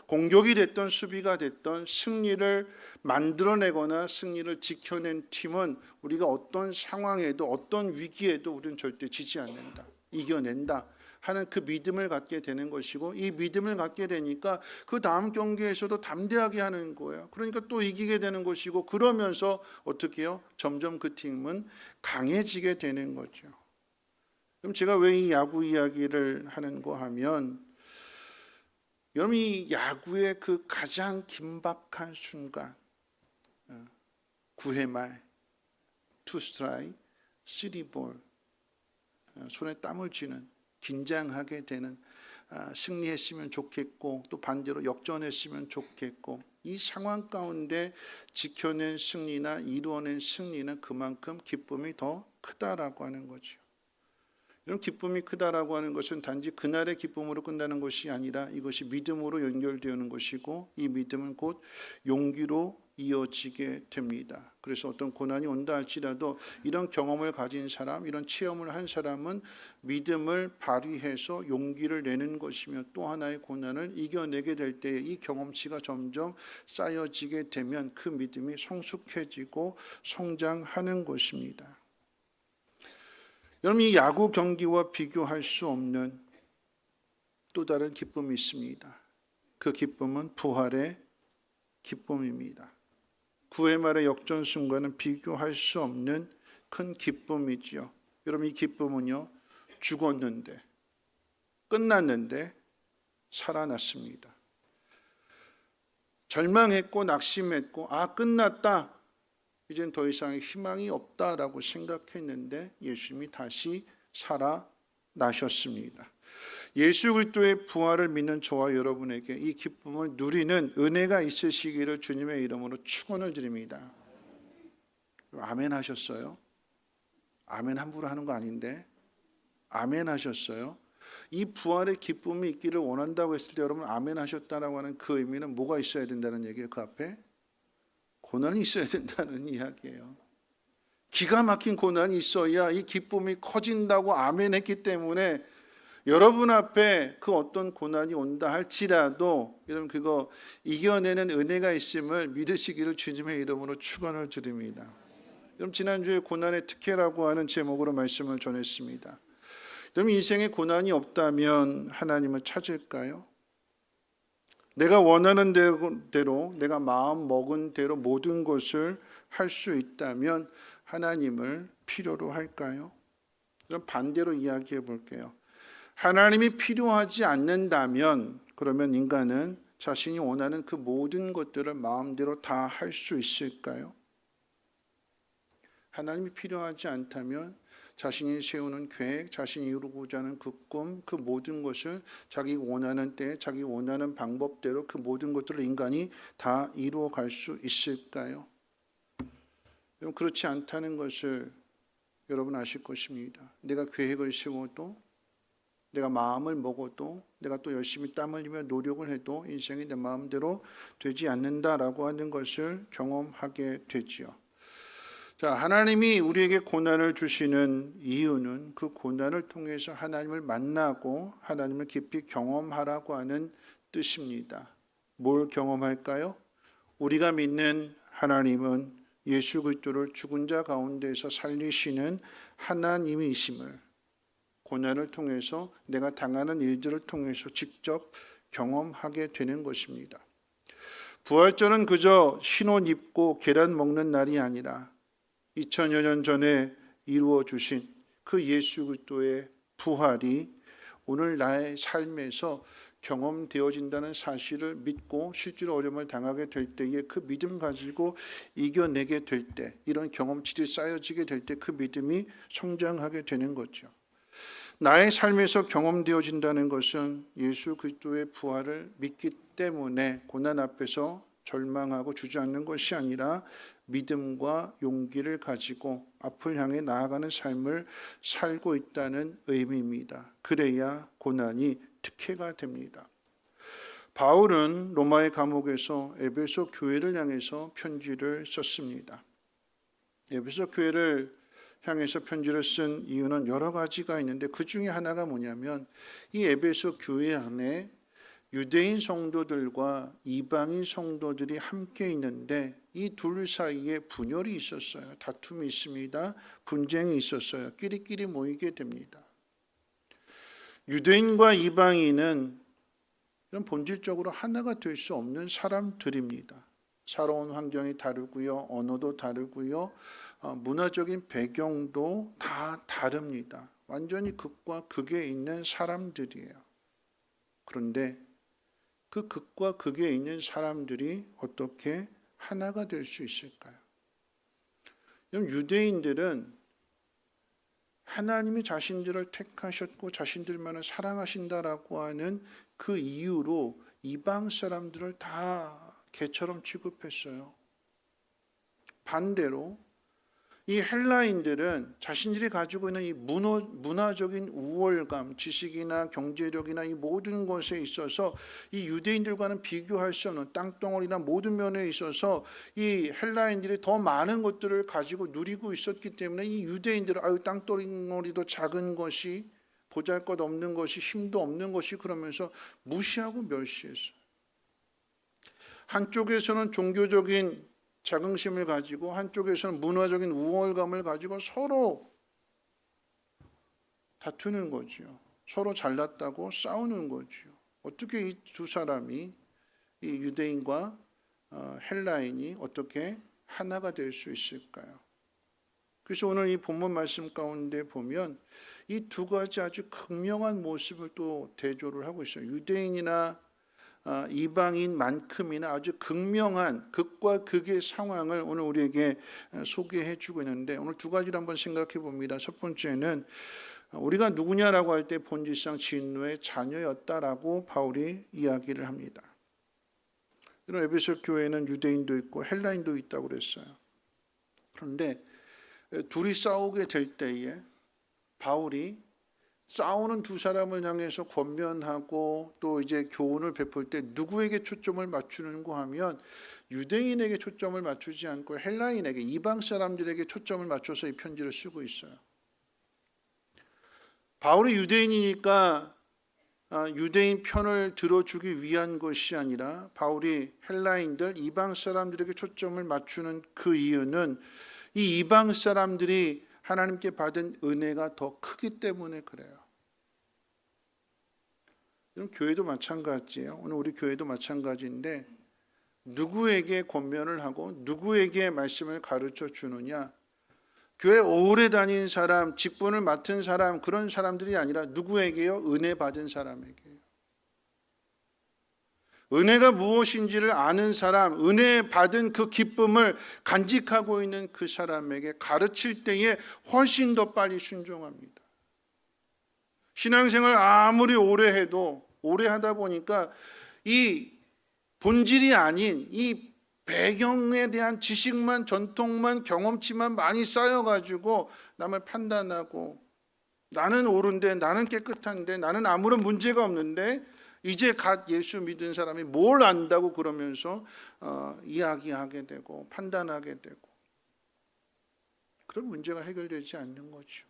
Speaker 4: 공격이 됐던 수비가 됐던 승리를 만들어내거나 승리를 지켜낸 팀은 우리가 어떤 상황에도 어떤 위기에도 우리는 절대 지지 않는다. 이겨낸다 하는 그 믿음을 갖게 되는 것이고, 이 믿음을 갖게 되니까 그 다음 경기에서도 담대하게 하는 거예요. 그러니까 또 이기게 되는 것이고, 그러면서 어떻게 해요? 점점 그 팀은 강해지게 되는 거죠. 그럼 제가 왜 이 야구 이야기를 하는 거 하면, 여러분, 이 야구의 그 가장 긴박한 순간, 9회 말 2 스트라이크 3볼, 손에 땀을 쥐는, 긴장하게 되는, 승리했으면 좋겠고 또 반대로 역전했으면 좋겠고, 이 상황 가운데 지켜낸 승리나 이루어낸 승리는 그만큼 기쁨이 더 크다라고 하는 거죠. 이런 기쁨이 크다라고 하는 것은 단지 그날의 기쁨으로 끝나는 것이 아니라 이것이 믿음으로 연결되는 것이고 이 믿음은 곧 용기로 이어지게 됩니다. 그래서 어떤 고난이 온다 할지라도 이런 경험을 가진 사람, 이런 체험을 한 사람은 믿음을 발휘해서 용기를 내는 것이며 또 하나의 고난을 이겨내게 될 때 이 경험치가 점점 쌓여지게 되면 그 믿음이 성숙해지고 성장하는 것입니다. 여러분, 이 야구 경기와 비교할 수 없는 또 다른 기쁨이 있습니다. 그 기쁨은 부활의 기쁨입니다. 9회 말의 역전 순간은 비교할 수 없는 큰 기쁨이지요. 여러분, 이 기쁨은요, 죽었는데, 끝났는데 살아났습니다. 절망했고 낙심했고 끝났다, 이젠 더 이상 희망이 없다라고 생각했는데 예수님이 다시 살아나셨습니다. 예수 그리스도의 부활을 믿는 저와 여러분에게 이 기쁨을 누리는 은혜가 있으시기를 주님의 이름으로 축원을 드립니다. 아멘 하셨어요? 아멘 함부로 하는 거 아닌데 아멘 하셨어요? 이 부활의 기쁨이 있기를 원한다고 했을 때 여러분 아멘 하셨다라고 하는 그 의미는 뭐가 있어야 된다는 얘기예요? 그 앞에 고난이 있어야 된다는 이야기예요. 기가 막힌 고난이 있어야 이 기쁨이 커진다고 아멘 했기 때문에 여러분 앞에 그 어떤 고난이 온다 할지라도 여러분 그거 이겨내는 은혜가 있음을 믿으시기를 주님의 이름으로 축원을 드립니다. 여러분 지난주에 고난의 특혜라고 하는 제목으로 말씀을 전했습니다. 여러분 인생에 고난이 없다면 하나님을 찾을까요? 내가 원하는 대로 내가 마음 먹은 대로 모든 것을 할 수 있다면 하나님을 필요로 할까요? 그럼 반대로 이야기해 볼게요. 하나님이 필요하지 않는다면 그러면 인간은 자신이 원하는 그 모든 것들을 마음대로 다 할 수 있을까요? 하나님이 필요하지 않다면 자신이 세우는 계획, 자신이 이루고자 하는 그 꿈, 그 모든 것을 자기 원하는 때, 자기 원하는 방법대로 그 모든 것들을 인간이 다 이루어 갈 수 있을까요? 그렇지 않다는 것을 여러분 아실 것입니다. 내가 계획을 세워도 내가 마음을 먹어도 내가 또 열심히 땀 흘리며 노력을 해도 인생이 내 마음대로 되지 않는다라고 하는 것을 경험하게 되지요. 자, 하나님이 우리에게 고난을 주시는 이유는 그 고난을 통해서 하나님을 만나고 하나님을 깊이 경험하라고 하는 뜻입니다. 뭘 경험할까요? 우리가 믿는 하나님은 예수 그리스도를 죽은 자 가운데서 살리시는 하나님이심을 고난을 통해서 내가 당하는 일들을 통해서 직접 경험하게 되는 것입니다. 부활절은 그저 흰옷 입고 계란 먹는 날이 아니라 2000여 년 전에 이루어 주신 그 예수 그리스도의 부활이 오늘 나의 삶에서 경험되어진다는 사실을 믿고 실제로 어려움을 당하게 될 때에 그 믿음 가지고 이겨내게 될 때, 이런 경험치들이 쌓여지게 될 때 그 믿음이 성장하게 되는 거죠. 나의 삶에서 경험되어진다는 것은 예수 그리스도의 부활을 믿기 때문에 고난 앞에서 절망하고 주저앉는 것이 아니라 믿음과 용기를 가지고 앞을 향해 나아가는 삶을 살고 있다는 의미입니다. 그래야 고난이 특혜가 됩니다. 바울은 로마의 감옥에서 에베소 교회를 향해서 편지를 썼습니다. 에베소 교회를 향해서 편지를 쓴 이유는 여러 가지가 있는데 그 중에 하나가 뭐냐면 이 에베소 교회 안에 유대인 성도들과 이방인 성도들이 함께 있는데 이 둘 사이에 분열이 있었어요. 다툼이 있습니다. 분쟁이 있었어요. 끼리끼리 모이게 됩니다. 유대인과 이방인은 본질적으로 하나가 될 수 없는 사람들입니다. 살아온 환경이 다르고요. 언어도 다르고요. 문화적인 배경도 다 다릅니다. 완전히 극과 극에 있는 사람들이에요. 그런데 그 극과 극에 있는 사람들이 어떻게 하나가 될 수 있을까요? 유대인들은 하나님이 자신들을 택하셨고 자신들만을 사랑하신다라고 하는 그 이유로 이방 사람들을 다 개처럼 취급했어요. 반대로 이 헬라인들은 자신들이 가지고 있는 이 문화적인 우월감, 지식이나 경제력이나 이 모든 것에 있어서 이 유대인들과는 비교할 수 없는 땅덩어리나 모든 면에 있어서 이 헬라인들이 더 많은 것들을 가지고 누리고 있었기 때문에 이 유대인들은 땅덩어리도 작은 것이, 보잘것없는 것이, 힘도 없는 것이, 그러면서 무시하고 멸시했어요. 한쪽에서는 종교적인 자긍심을 가지고 한쪽에서는 문화적인 우월감을 가지고 서로 다투는 거죠. 서로 잘났다고 싸우는 거죠. 어떻게 이 두 사람이, 이 유대인과 헬라인이 어떻게 하나가 될 수 있을까요? 그래서 오늘 이 본문 말씀 가운데 보면 이 두 가지 아주 극명한 모습을 또 대조를 하고 있어요. 유대인이나 이방인만큼이나 아주 극명한 극과 극의 상황을 오늘 우리에게 소개해 주고 있는데, 오늘 두 가지를 한번 생각해 봅니다. 첫 번째는 우리가 누구냐라고 할 때 본질상 진노의 자녀였다라고 바울이 이야기를 합니다. 이런 에베소 교회는 유대인도 있고 헬라인도 있다고 그랬어요. 그런데 둘이 싸우게 될 때에 바울이 싸우는 두 사람을 향해서 권면하고 또 이제 교훈을 베풀 때 누구에게 초점을 맞추는가 하면 유대인에게 초점을 맞추지 않고 헬라인에게, 이방 사람들에게 초점을 맞춰서 이 편지를 쓰고 있어요. 바울이 유대인이니까 유대인 편을 들어주기 위한 것이 아니라 바울이 헬라인들, 이방 사람들에게 초점을 맞추는 그 이유는 이 이방 사람들이 하나님께 받은 은혜가 더 크기 때문에 그래요. 이런 교회도 마찬가지예요. 오늘 우리 교회도 마찬가지인데 누구에게 권면을 하고 누구에게 말씀을 가르쳐 주느냐, 교회 오래 다닌 사람, 직분을 맡은 사람, 그런 사람들이 아니라 누구에게요? 은혜 받은 사람에게요. 은혜가 무엇인지를 아는 사람, 은혜 받은 그 기쁨을 간직하고 있는 그 사람에게 가르칠 때에 훨씬 더 빨리 순종합니다. 신앙생활 아무리 오래 해도, 오래 하다 보니까 이 본질이 아닌 이 배경에 대한 지식만, 전통만, 경험치만 많이 쌓여가지고 남을 판단하고, 나는 옳은데, 나는 깨끗한데, 나는 아무런 문제가 없는데 이제 갓 예수 믿은 사람이 뭘 안다고 그러면서 이야기하게 되고 판단하게 되고, 그런 문제가 해결되지 않는 거죠.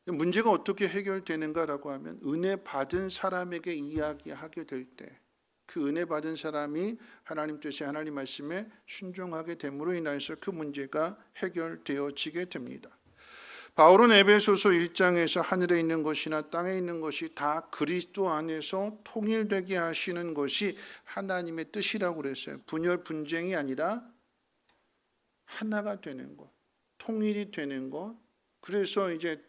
Speaker 4: 문제가 어떻게 해결되는가라고 하면 은혜 받은 사람에게 이야기하게 될 때 그 은혜 받은 사람이 하나님 뜻에, 하나님 말씀에 순종하게 됨으로 인해서 그 문제가 해결되어지게 됩니다. 바울은 에베소서 1장에서 하늘에 있는 것이나 땅에 있는 것이 다 그리스도 안에서 통일되게 하시는 것이 하나님의 뜻이라고 그랬어요. 분열 분쟁이 아니라 하나가 되는 것, 통일이 되는 것. 그래서 이제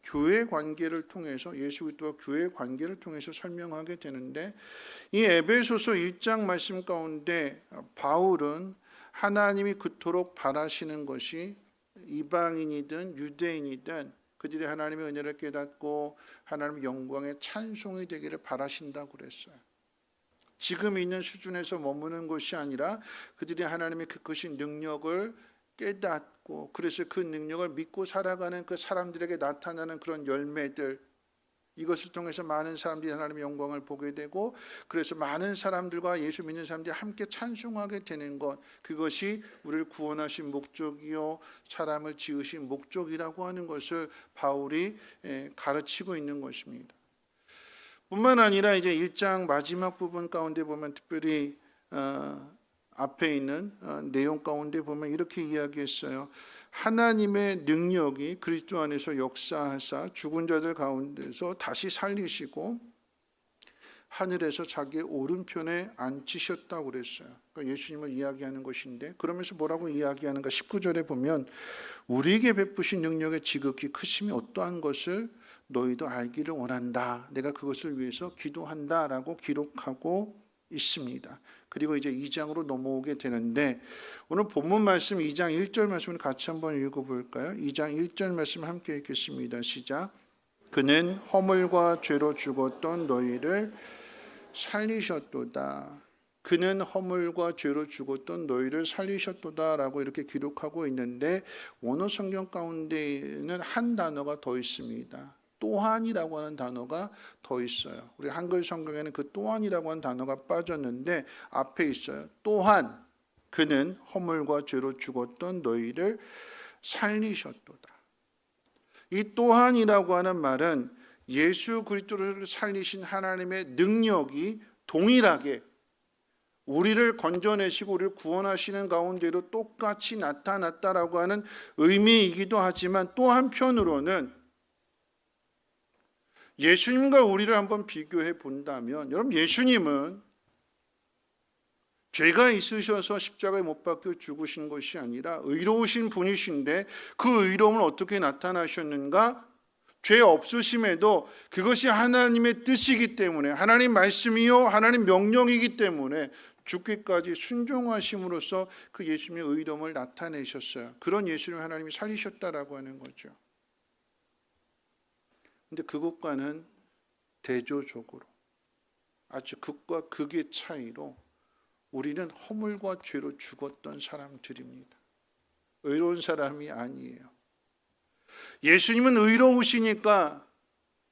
Speaker 4: 교회 관계를 통해서, 예수 그리스도와 교회 관계를 통해서 설명하게 되는데, 이 에베소서 1장 말씀 가운데 바울은 하나님이 그토록 바라시는 것이 이방인이든 유대인이든 그들이 하나님의 은혜를 깨닫고 하나님의 영광의 찬송이 되기를 바라신다고 그랬어요. 지금 있는 수준에서 머무는 것이 아니라 그들이 하나님의 그 크신 능력을 깨닫고, 그래서 그 능력을 믿고 살아가는 그 사람들에게 나타나는 그런 열매들, 이것을 통해서 많은 사람들이 하나님의 영광을 보게 되고, 그래서 많은 사람들과 예수 믿는 사람들이 함께 찬송하게 되는 것, 그것이 우리를 구원하신 목적이요 사람을 지으신 목적이라고 하는 것을 바울이 가르치고 있는 것입니다. 뿐만 아니라 이제 1장 마지막 부분 가운데 보면, 특별히 앞에 있는 내용 가운데 보면 이렇게 이야기했어요. 하나님의 능력이 그리스도 안에서 역사하사 죽은 자들 가운데서 다시 살리시고 하늘에서 자기의 오른편에 앉히셨다고 그랬어요. 그러니까 예수님을 이야기하는 것인데, 그러면서 뭐라고 이야기하는가? 19절에 보면 우리에게 베푸신 능력의 지극히 크심이 어떠한 것을 너희도 알기를 원한다. 내가 그것을 위해서 기도한다라고 기록하고 있습니다. 그리고 이제 2장으로 넘어오게 되는데, 오늘 본문 말씀 2장 1절 말씀을 같이 한번 읽어볼까요? 2장 1절 말씀 함께 읽겠습니다. 시작. 그는 허물과 죄로 죽었던 너희를 살리셨도다. 그는 허물과 죄로 죽었던 너희를 살리셨도다라고 이렇게 기록하고 있는데 원어 성경 가운데에는 한 단어가 더 있습니다. 또한이라고 하는 단어가 더 있어요. 우리 한글 성경에는 그 또한이라고 하는 단어가 빠졌는데 앞에 있어요. 또한 그는 허물과 죄로 죽었던 너희를 살리셨도다. 이 또한이라고 하는 말은 예수 그리스도를 살리신 하나님의 능력이 동일하게 우리를 건져내시고 우리를 구원하시는 가운데로 똑같이 나타났다라고 하는 의미이기도 하지만 또 한편으로는 예수님과 우리를 한번 비교해 본다면 여러분 예수님은 죄가 있으셔서 십자가에 못 박혀 죽으신 것이 아니라 의로우신 분이신데 그 의로움을 어떻게 나타나셨는가? 죄 없으심에도 그것이 하나님의 뜻이기 때문에 하나님 말씀이요 하나님 명령이기 때문에 죽기까지 순종하심으로써 그 예수님의 의로움을 나타내셨어요. 그런 예수님을 하나님이 살리셨다라고 하는 거죠. 근데 그것과는 대조적으로 아주 극과 극의 차이로 우리는 허물과 죄로 죽었던 사람들입니다. 의로운 사람이 아니에요. 예수님은 의로우시니까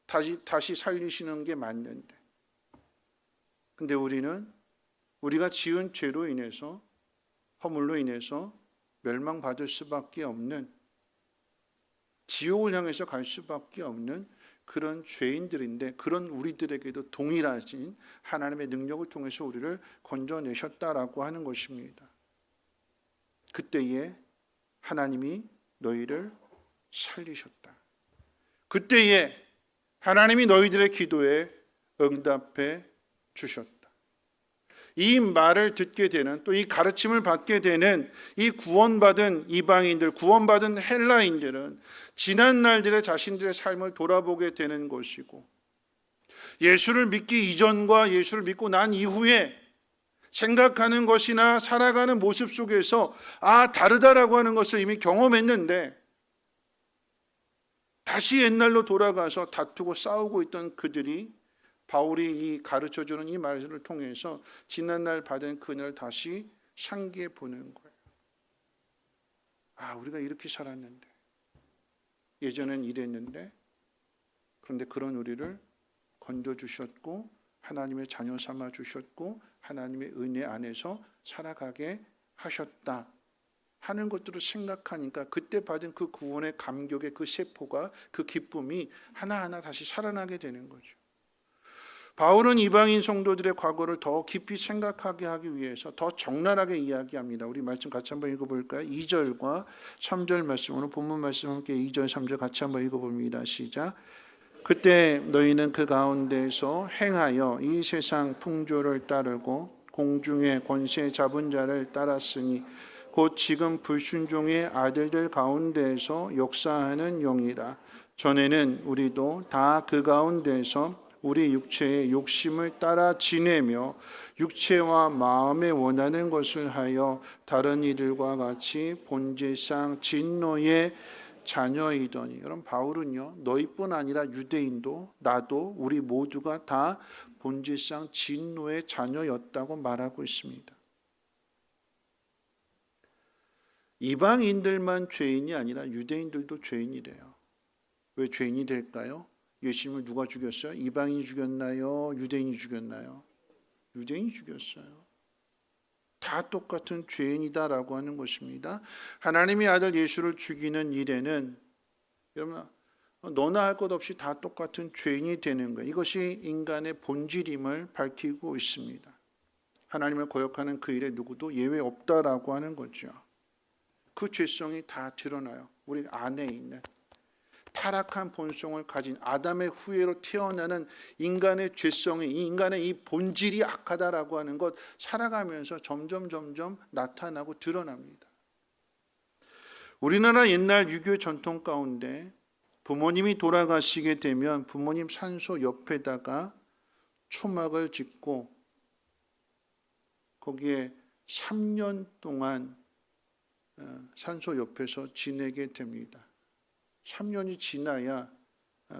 Speaker 4: 다시 살리시는 게 맞는데, 근데 우리는 우리가 지은 죄로 인해서 허물로 인해서 멸망받을 수밖에 없는 지옥을 향해서 갈 수밖에 없는 그런 죄인들인데 그런 우리들에게도 동일하신 하나님의 능력을 통해서 우리를 건져내셨다라고 하는 것입니다. 그때에 하나님이 너희를 살리셨다. 그때에 하나님이 너희들의 기도에 응답해 주셨다. 이 말을 듣게 되는 또 이 가르침을 받게 되는 이 구원받은 이방인들, 구원받은 헬라인들은 지난 날들의 자신들의 삶을 돌아보게 되는 것이고 예수를 믿기 이전과 예수를 믿고 난 이후에 생각하는 것이나 살아가는 모습 속에서 다르다라고 하는 것을 이미 경험했는데 다시 옛날로 돌아가서 다투고 싸우고 있던 그들이 바울이 이 가르쳐주는 이 말을 통해서 지난날 받은 그 은혜를 다시 상기해 보는 거예요. 우리가 이렇게 살았는데 예전엔 이랬는데 그런데 그런 우리를 건져주셨고 하나님의 자녀 삼아 주셨고 하나님의 은혜 안에서 살아가게 하셨다 하는 것들을 생각하니까 그때 받은 그 구원의 감격의 그 세포가 그 기쁨이 하나하나 다시 살아나게 되는 거죠. 바울은 이방인 성도들의 과거를 더 깊이 생각하게 하기 위해서 더 적나라하게 이야기합니다. 우리 말씀 같이 한번 읽어볼까요? 2절과 3절 말씀, 오늘 본문 말씀 함께 2절 3절 같이 한번 읽어봅니다. 시작. 그때 너희는 그 가운데서 행하여 이 세상 풍조를 따르고 공중의 권세 잡은 자를 따랐으니 곧 지금 불순종의 아들들 가운데에서 역사하는 영이라. 전에는 우리도 다 그 가운데서 우리 육체의 욕심을 따라 지내며 육체와 마음에 원하는 것을 하여 다른 이들과 같이 본질상 진노의 자녀이더니. 여러분 바울은요 너희뿐 아니라 유대인도 나도 우리 모두가 다 본질상 진노의 자녀였다고 말하고 있습니다. 이방인들만 죄인이 아니라 유대인들도 죄인이래요. 왜 죄인이 될까요? 예수님을 누가 죽였어요? 이방인이 죽였나요? 유대인이 죽였나요? 유대인이 죽였어요. 다 똑같은 죄인이다라고 하는 것입니다. 하나님의 아들 예수를 죽이는 일에는 여러분 너나 할 것 없이 다 똑같은 죄인이 되는 거예요. 이것이 인간의 본질임을 밝히고 있습니다. 하나님을 거역하는 그 일에 누구도 예외 없다라고 하는 거죠. 그 죄성이 다 드러나요. 우리 안에 있는 타락한 본성을 가진 아담의 후예로 태어나는 인간의 죄성이, 이 인간의 이 본질이 악하다라고 하는 것 살아가면서 점점 나타나고 드러납니다. 우리나라 옛날 유교 전통 가운데 부모님이 돌아가시게 되면 부모님 산소 옆에다가 초막을 짓고 거기에 3년 동안 산소 옆에서 지내게 됩니다. 3년이 지나야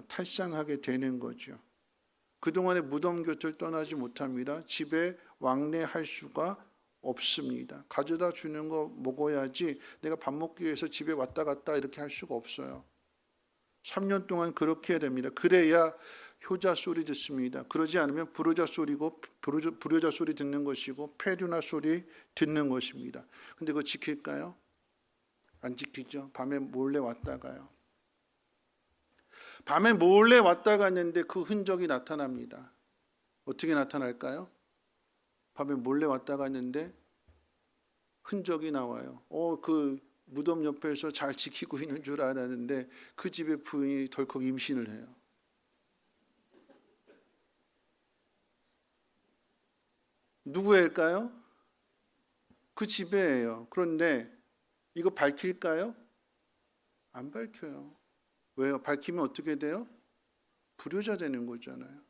Speaker 4: 탈상하게 되는 거죠. 그동안에 무덤 곁을 떠나지 못합니다. 집에 왕래할 수가 없습니다. 가져다 주는 거 먹어야지 내가 밥 먹기 위해서 집에 왔다 갔다 이렇게 할 수가 없어요. 3년 동안 그렇게 해야 됩니다. 그래야 효자 소리 듣습니다. 그러지 않으면 불효자 소리고 불효자 소리 듣는 것이고 폐류나 소리 듣는 것입니다. 근데 그거 지킬까요? 안 지키죠. 밤에 몰래 왔다가요. 밤에 몰래 왔다 갔는데 그 흔적이 나타납니다. 어떻게 나타날까요? 밤에 몰래 왔다 갔는데 흔적이 나와요. 그 무덤 옆에서 잘 지키고 있는 줄 알았는데 그 집의 부인이 덜컥 임신을 해요. 누구일까요? 그 집에예요. 그런데 이거 밝힐까요? 안 밝혀요. 왜요? 밝히면 어떻게 돼요? 불효자 되는 거잖아요.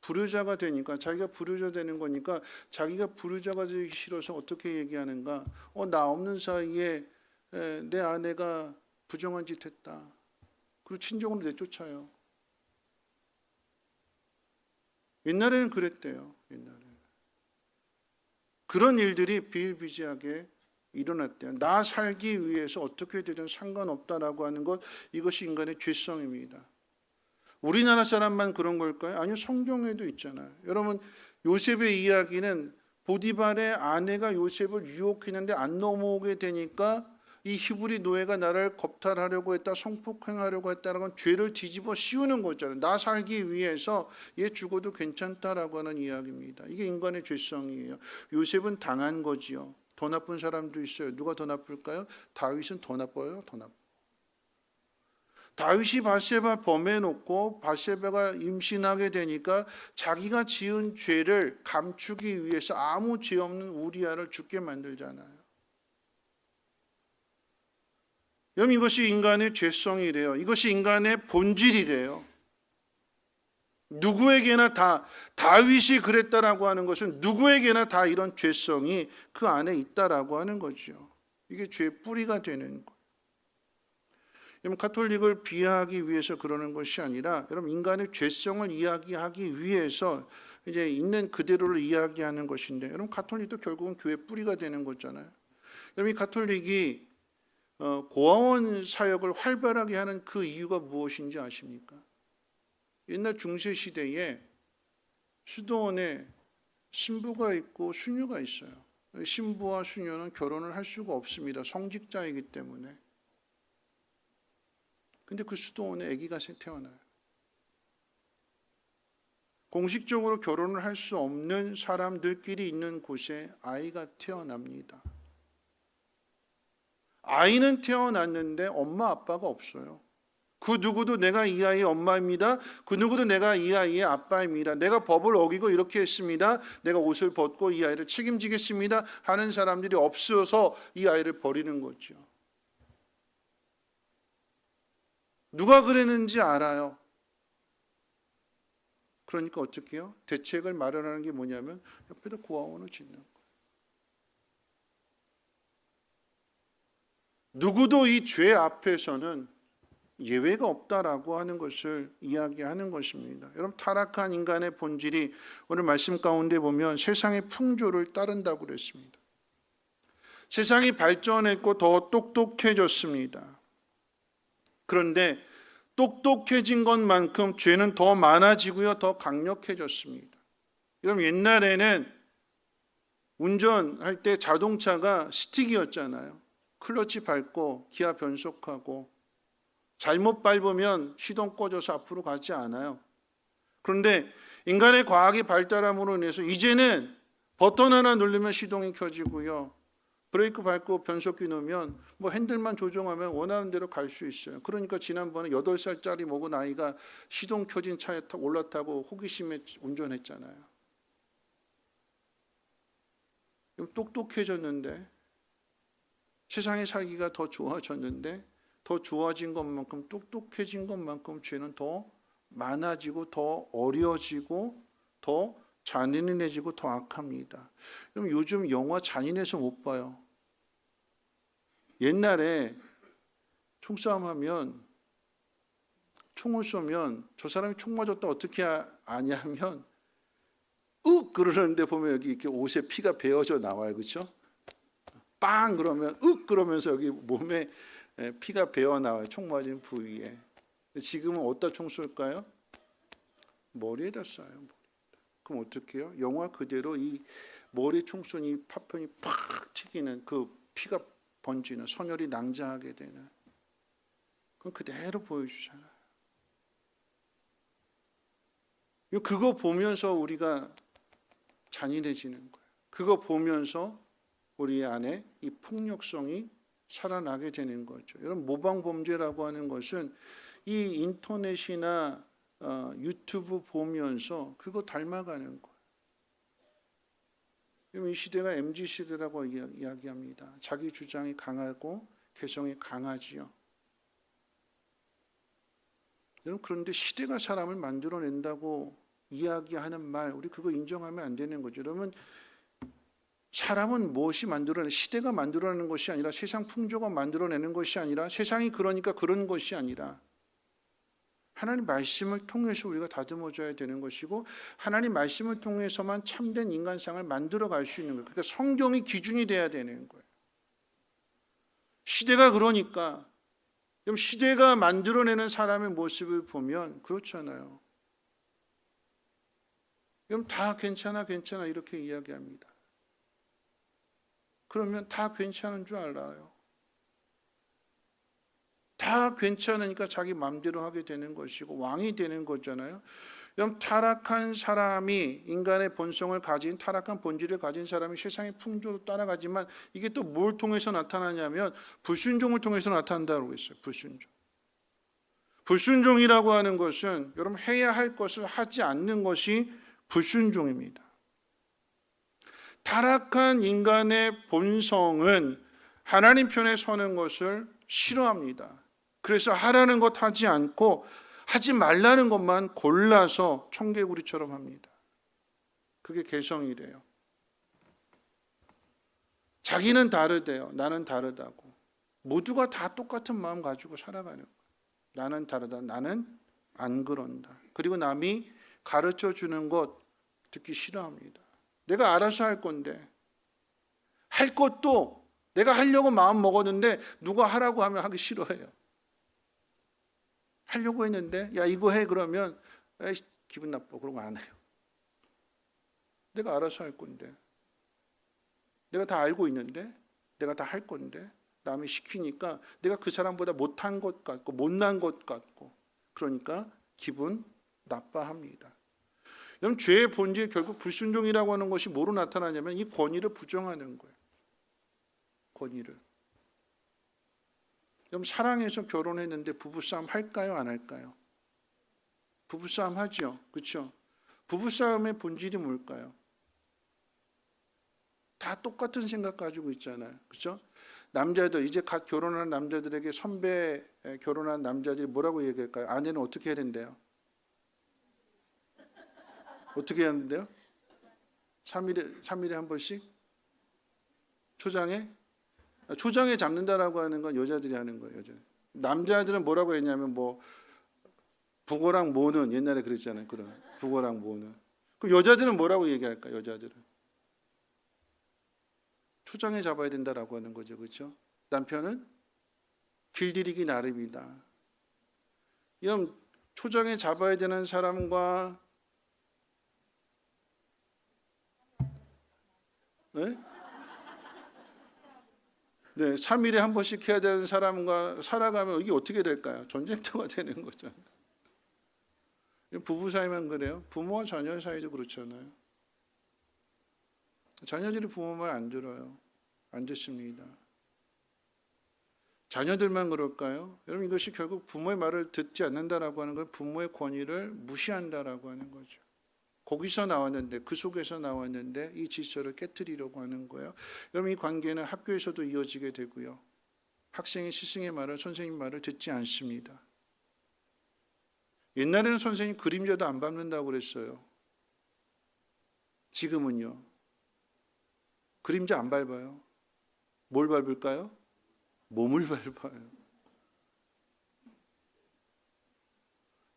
Speaker 4: 불효자가 되니까, 자기가 불효자 되는 거니까 자기가 불효자가 되기 싫어서 어떻게 얘기하는가? 나 없는 사이에 내 아내가 부정한 짓 했다. 그리고 친정으로 내쫓아요. 옛날에는 그랬대요. 옛날에. 그런 일들이 비일비재하게 일어났대요. 나 살기 위해서 어떻게 되든 상관없다라고 하는 것, 이것이 인간의 죄성입니다. 우리나라 사람만 그런 걸까요? 아니요, 성경에도 있잖아요. 여러분, 요셉의 이야기는 보디발의 아내가 요셉을 유혹했는데 안 넘어오게 되니까 이 히브리 노예가 나를 겁탈하려고 했다, 성폭행하려고 했다라는 건 죄를 뒤집어 씌우는 거잖아요. 나 살기 위해서 얘 죽어도 괜찮다라고 하는 이야기입니다. 이게 인간의 죄성이에요. 요셉은 당한 거지요. 더 나쁜 사람도 있어요. 누가 더 나쁠까요? 다윗은 더 나빠요. 더 나빠. 다윗이 바세바 범해놓고 바세바가 임신하게 되니까 자기가 지은 죄를 감추기 위해서 아무 죄 없는 우리아를 죽게 만들잖아요. 여러분, 이것이 인간의 죄성이래요. 이것이 인간의 본질이래요. 누구에게나 다, 다윗이 그랬다라고 하는 것은 누구에게나 다 이런 죄성이 그 안에 있다라고 하는 거죠. 이게 죄의 뿌리가 되는 거예요. 여러분, 가톨릭을 비하하기 위해서 그러는 것이 아니라 여러분, 인간의 죄성을 이야기하기 위해서 이제 있는 그대로를 이야기하는 것인데, 여러분, 가톨릭도 결국은 교회 뿌리가 되는 거잖아요. 여러분, 이 가톨릭이 고아원 사역을 활발하게 하는 그 이유가 무엇인지 아십니까? 옛날 중세 시대에 수도원에 신부가 있고 수녀가 있어요. 신부와 수녀는 결혼을 할 수가 없습니다. 성직자이기 때문에. 근데 그 수도원에 아기가 태어나요. 공식적으로 결혼을 할 수 없는 사람들끼리 있는 곳에 아이가 태어납니다. 아이는 태어났는데 엄마 아빠가 없어요. 그 누구도 내가 이 아이의 엄마입니다. 그 누구도 내가 이 아이의 아빠입니다. 내가 법을 어기고 이렇게 했습니다. 내가 옷을 벗고 이 아이를 책임지겠습니다 하는 사람들이 없어서 이 아이를 버리는 거죠. 누가 그랬는지 알아요. 그러니까 어떻게 해요? 대책을 마련하는 게 뭐냐면 옆에다 고아원을 짓는 거예요. 누구도 이 죄 앞에서는 예외가 없다라고 하는 것을 이야기하는 것입니다. 여러분, 타락한 인간의 본질이 오늘 말씀 가운데 보면 세상의 풍조를 따른다고 그랬습니다. 세상이 발전했고 더 똑똑해졌습니다. 그런데 똑똑해진 것만큼 죄는 더 많아지고요, 더 강력해졌습니다. 여러분, 옛날에는 운전할 때 자동차가 스틱이었잖아요. 클러치 밟고 기아 변속하고 잘못 밟으면 시동 꺼져서 앞으로 가지 않아요. 그런데 인간의 과학이 발달함으로 인해서 이제는 버튼 하나 누르면 시동이 켜지고요. 브레이크 밟고 변속기 넣으면 핸들만 조정하면 원하는 대로 갈 수 있어요. 그러니까 지난번에 8살짜리 먹은 아이가 시동 켜진 차에 올라타고 호기심에 운전했잖아요. 똑똑해졌는데, 세상에 살기가 더 좋아졌는데, 더 좋아진 것만큼, 똑똑해진 것만큼 죄는 더 많아지고 더 어려지고 더 잔인해지고 더 악합니다. 그럼 요즘 영화 잔인해서 못 봐요. 옛날에 총싸움하면 총을 쏘면 저 사람이 총 맞았다 어떻게 아냐면 윽 그러는데 보면 여기 이렇게 옷에 피가 배어져 나와요. 그렇죠? 빵 그러면 윽 그러면서 여기 몸에 피가 배어 나와요. 총 맞은 부위에. 지금은 어디다 총 쏠까요? 머리에다 쏴요. 그럼 어떻게 해요? 영화 그대로 이 머리에 총 쏜 이 파편이 팍 튀기는 그 피가 번지는 선혈이 낭자하게 되는 그건 그대로 보여주잖아요. 그거 보면서 우리가 잔인해지는 거예요. 그거 보면서 우리 안에 이 폭력성이 살아나게 되는 거죠. 여러분 모방 범죄라고 하는 것은 이 인터넷이나 유튜브 보면서 그거 닮아가는 거예요. 이 시대가 MZ 시대라고 이야기합니다. 자기 주장이 강하고 개성이 강하지요. 여러분 그런데 시대가 사람을 만들어낸다고 이야기하는 말, 우리 그거 인정하면 안 되는 거죠. 여러분 사람은 무엇이 만들어내? 시대가 만들어내는 것이 아니라 세상 풍조가 만들어내는 것이 아니라 세상이 그러니까 그런 것이 아니라 하나님 말씀을 통해서 우리가 다듬어져야 되는 것이고 하나님 말씀을 통해서만 참된 인간상을 만들어갈 수 있는 거예요. 그러니까 성경이 기준이 돼야 되는 거예요. 시대가 그러니까 그럼 시대가 만들어내는 사람의 모습을 보면 그렇잖아요. 그럼 다 괜찮아 이렇게 이야기합니다. 그러면 다 괜찮은 줄 알아요. 다 괜찮으니까 자기 마음대로 하게 되는 것이고 왕이 되는 거잖아요. 그럼 타락한 사람이 인간의 본성을 가진 타락한 본질을 가진 사람이 세상의 풍조로 따라가지만 이게 또 뭘 통해서 나타나냐면 불순종을 통해서 나타난다고 했어요. 불순종이라고 하는 것은 여러분 해야 할 것을 하지 않는 것이 불순종입니다. 타락한 인간의 본성은 하나님 편에 서는 것을 싫어합니다. 그래서 하라는 것 하지 않고 하지 말라는 것만 골라서 청개구리처럼 합니다. 그게 개성이래요. 자기는 다르대요. 나는 다르다고. 모두가 다 똑같은 마음 가지고 살아가는 거예요. 나는 다르다. 나는 안 그런다. 그리고 남이 가르쳐 주는 것 듣기 싫어합니다. 내가 알아서 할 건데 할 것도 내가 하려고 마음 먹었는데 누가 하라고 하면 하기 싫어해요. 하려고 했는데 야 이거 해 그러면 에이, 기분 나빠 그런 거 안 해요. 내가 알아서 할 건데 내가 다 알고 있는데 내가 다 할 건데 남이 시키니까 내가 그 사람보다 못한 것 같고 못난 것 같고 그러니까 기분 나빠합니다. 여러분 죄의 본질 결국 불순종이라고 하는 것이 뭐로 나타나냐면 이 권위를 부정하는 거예요. 권위를. 여러분 사랑해서 결혼했는데 부부싸움 할까요? 안 할까요? 부부싸움 하죠. 그렇죠? 부부싸움의 본질이 뭘까요? 다 똑같은 생각 가지고 있잖아요. 그렇죠? 남자들 이제 갓 결혼한 남자들에게 선배 결혼한 남자들이 뭐라고 얘기할까요? 아내는 어떻게 해야 된대요? 어떻게 해야 하는데요? 3일에 한 번씩? 초장에 잡는다라고 하는 건 여자들이 하는 거예요. 여자. 남자들은 뭐라고 했냐면 뭐 북어랑 모는 옛날에 그랬잖아요. 그런 북어랑 모는. 그럼 여자들은 뭐라고 얘기할까? 여자들은 초장에 잡아야 된다라고 하는 거죠. 그렇죠? 남편은 길들이기 나름이다. 이런 초장에 잡아야 되는 사람과 네? 네, 3일에 한 번씩 해야 되는 사람과 살아가면 이게 어떻게 될까요? 전쟁터가 되는 거잖아요. 부부 사이만 그래요? 부모와 자녀 사이도 그렇잖아요. 자녀들이 부모 말 안 들어요. 안 듣습니다. 자녀들만 그럴까요? 여러분 이것이 결국 부모의 말을 듣지 않는다라고 하는 건 부모의 권위를 무시한다라고 하는 거죠. 거기서 나왔는데 그 속에서 나왔는데 이 질서를 깨트리려고 하는 거예요. 여러분 이 관계는 학교에서도 이어지게 되고요. 학생이 스승의 말을 선생님 말을 듣지 않습니다. 옛날에는 선생님 그림자도 안 밟는다고 그랬어요. 지금은요. 그림자 안 밟아요. 뭘 밟을까요? 몸을 밟아요.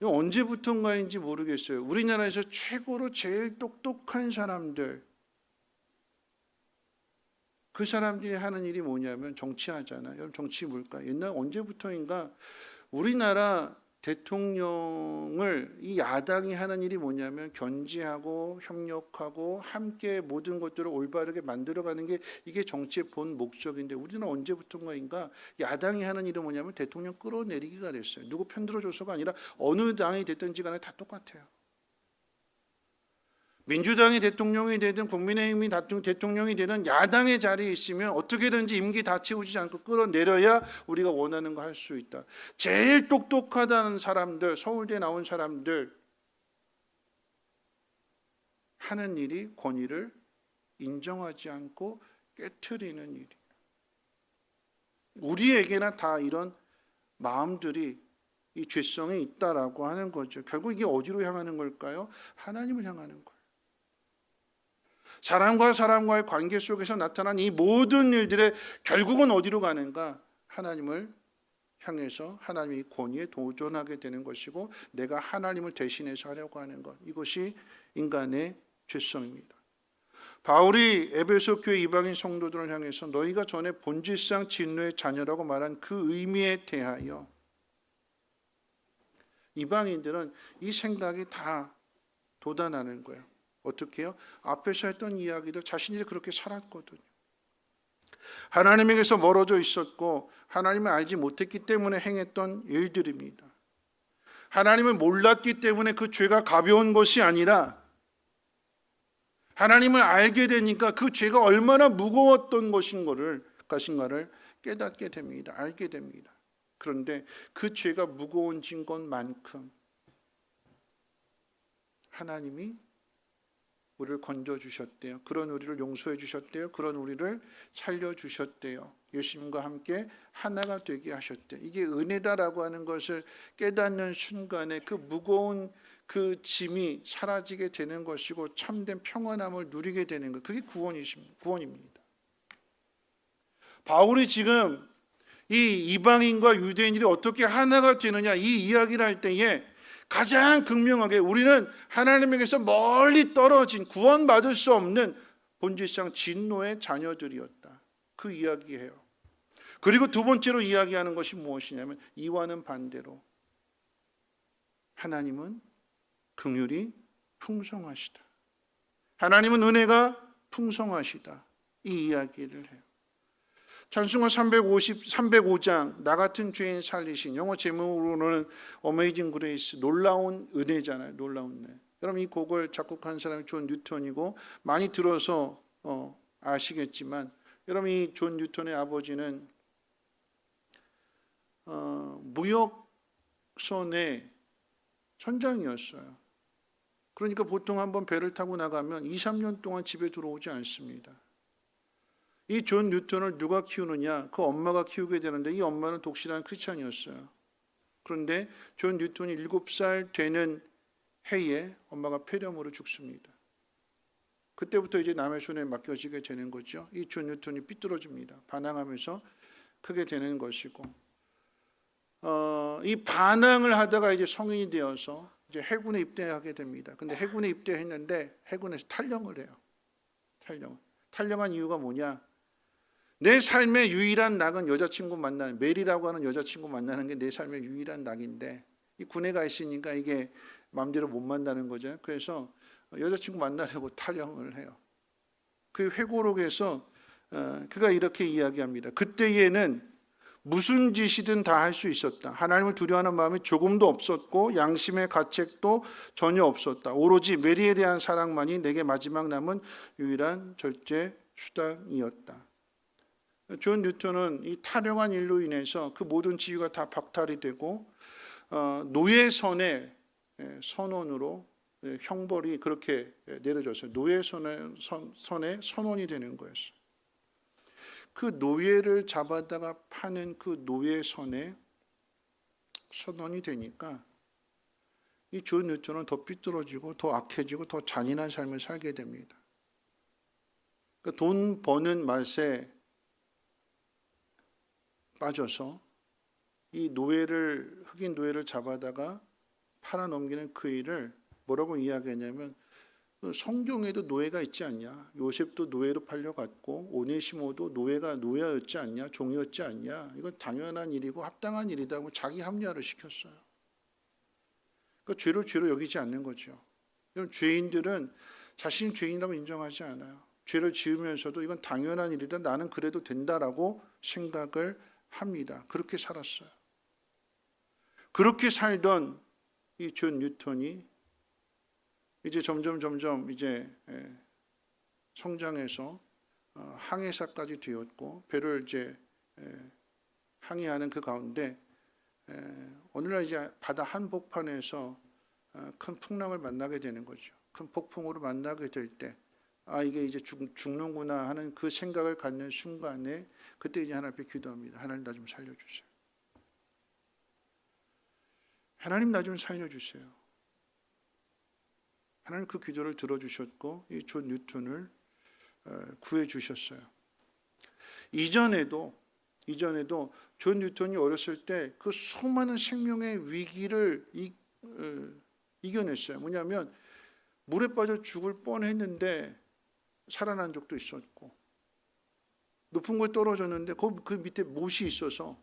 Speaker 4: 이건 언제부턴가인지 모르겠어요. 우리나라에서 최고로 제일 똑똑한 사람들, 그 사람들이 하는 일이 뭐냐면 정치하잖아요. 여러분 정치 뭘까? 옛날 언제부터인가 우리나라 대통령을 이 야당이 하는 일이 뭐냐면 견제하고 협력하고 함께 모든 것들을 올바르게 만들어가는 게 이게 정치의 본 목적인데 우리는 언제부턴가인가 야당이 하는 일은 뭐냐면 대통령 끌어내리기가 됐어요. 누구 편들어줘서가 아니라 어느 당이 됐든지 간에 다 똑같아요. 민주당이 대통령이 되든 국민의힘이 대통령이 되든 야당의 자리에 있으면 어떻게든지 임기 다 채우지 않고 끌어내려야 우리가 원하는 거 할 수 있다. 제일 똑똑하다는 사람들, 서울대 나온 사람들 하는 일이 권위를 인정하지 않고 깨트리는 일이에요. 우리에게나 다 이런 마음들이 이 죄성이 있다라고 하는 거죠. 결국 이게 어디로 향하는 걸까요? 하나님을 향하는 거예요. 사람과 사람과의 관계 속에서 나타난 이 모든 일들의 결국은 어디로 가는가? 하나님을 향해서 하나님의 권위에 도전하게 되는 것이고 내가 하나님을 대신해서 하려고 하는 것. 이것이 인간의 죄성입니다. 바울이 에베소 교회 이방인 성도들을 향해서 너희가 전에 본질상 진노의 자녀라고 말한 그 의미에 대하여 이방인들은 이 생각이 다 돋아나는 거예요. 어떻게 해요? 앞에서 했던 이야기들 자신들이 그렇게 살았거든요. 하나님에게서 멀어져 있었고 하나님을 알지 못했기 때문에 행했던 일들입니다. 하나님을 몰랐기 때문에 그 죄가 가벼운 것이 아니라 하나님을 알게 되니까 그 죄가 얼마나 무거웠던 것인가를 깨닫게 됩니다. 알게 됩니다. 그런데 그 죄가 무거워진 것만큼 하나님이 우리를 건져주셨대요. 그런 우리를 용서해 주셨대요. 그런 우리를 살려주셨대요. 예수님과 함께 하나가 되게 하셨대요. 이게 은혜다라고 하는 것을 깨닫는 순간에 그 무거운 그 짐이 사라지게 되는 것이고 참된 평안함을 누리게 되는 것. 그게 구원입니다. 바울이 지금 이 이방인과 유대인들이 어떻게 하나가 되느냐 이 이야기를 할 때에 가장 극명하게 우리는 하나님에게서 멀리 떨어진 구원받을 수 없는 본질상 진노의 자녀들이었다. 그 이야기예요. 그리고 두 번째로 이야기하는 것이 무엇이냐면 이와는 반대로 하나님은 긍휼이 풍성하시다. 하나님은 은혜가 풍성하시다. 이 이야기를 해요. 찬송가 305장 나 같은 죄인 살리신 영어 제목으로는 Amazing Grace 놀라운 은혜잖아요. 놀라운 은혜. 여러분 이 곡을 작곡한 사람이 존 뉴턴이고 많이 들어서 아시겠지만 여러분 이 존 뉴턴의 아버지는 무역선의 선장이었어요. 그러니까 보통 한번 배를 타고 나가면 2, 3년 동안 집에 들어오지 않습니다. 이 존 뉴턴을 누가 키우느냐? 그 엄마가 키우게 되는데 이 엄마는 독실한 크리스찬이었어요. 그런데 존 뉴턴이 7살 되는 해에 엄마가 폐렴으로 죽습니다. 그때부터 이제 남의 손에 맡겨지게 되는 거죠. 이 존 뉴턴이 삐뚤어집니다. 반항하면서 크게 되는 것이고 이 반항을 하다가 이제 성인이 되어서 이제 해군에 입대하게 됩니다. 근데 해군에 입대했는데 해군에서 탈영을 해요. 탈영한 이유가 뭐냐? 내 삶의 유일한 낙은 여자친구 만나는 메리라고 하는 여자친구 만나는 게 내 삶의 유일한 낙인데 이 군에 가 있으니까 이게 마음대로 못 만나는 거죠. 그래서 여자친구 만나려고 탈영을 해요. 그 회고록에서 그가 이렇게 이야기합니다. 그때에는 무슨 짓이든 다 할 수 있었다. 하나님을 두려워하는 마음이 조금도 없었고 양심의 가책도 전혀 없었다. 오로지 메리에 대한 사랑만이 내게 마지막 남은 유일한 절제 수단이었다. 존 뉴턴은 이 탈영한 일로 인해서 그 모든 지위가 다 박탈이 되고 노예선의 선원으로 형벌이 그렇게 내려졌어요. 노예선의 선원이 되는 거였어요. 그 노예를 잡아다가 파는 그 노예선의 선원이 되니까 이 존 뉴턴은 더 삐뚤어지고 더 악해지고 더 잔인한 삶을 살게 됩니다. 그러니까 돈 버는 맛에 빠져서 이 흑인 노예를 잡아다가 팔아넘기는 그 일을 뭐라고 이야기하냐면 성경에도 노예가 있지 않냐? 요셉도 노예로 팔려갔고 오네시모도 노예였지 않냐? 종이었지 않냐? 이건 당연한 일이고 합당한 일이다. 뭐 자기 합리화를 시켰어요. 그러니까 죄를 죄로 여기지 않는 거죠. 이런 죄인들은 자신이 죄인이라고 인정하지 않아요. 죄를 지으면서도 이건 당연한 일이다. 나는 그래도 된다라고 생각을 합니다. 그렇게 살았어요. 그렇게 살던 이 존 뉴턴이 이제 점점 이제 성장해서 항해사까지 되었고 배를 이제 항해하는 그 가운데 어느 날 이제 바다 한복판에서 큰 풍랑을 만나게 되는 거죠. 큰 폭풍으로 만나게 될 때 이게 이제 죽는구나 하는 그 생각을 갖는 순간에 그때 이제 하나님 앞에 기도합니다. 하나님 나 좀 살려주세요. 하나님 나 좀 살려주세요. 하나님 그 기도를 들어주셨고 이 존 뉴턴을 구해주셨어요. 이전에도 존 뉴턴이 어렸을 때 그 수많은 생명의 위기를 이겨냈어요. 뭐냐면 물에 빠져 죽을 뻔했는데 살아난 적도 있었고 높은 곳에 떨어졌는데 그 밑에 못이 있어서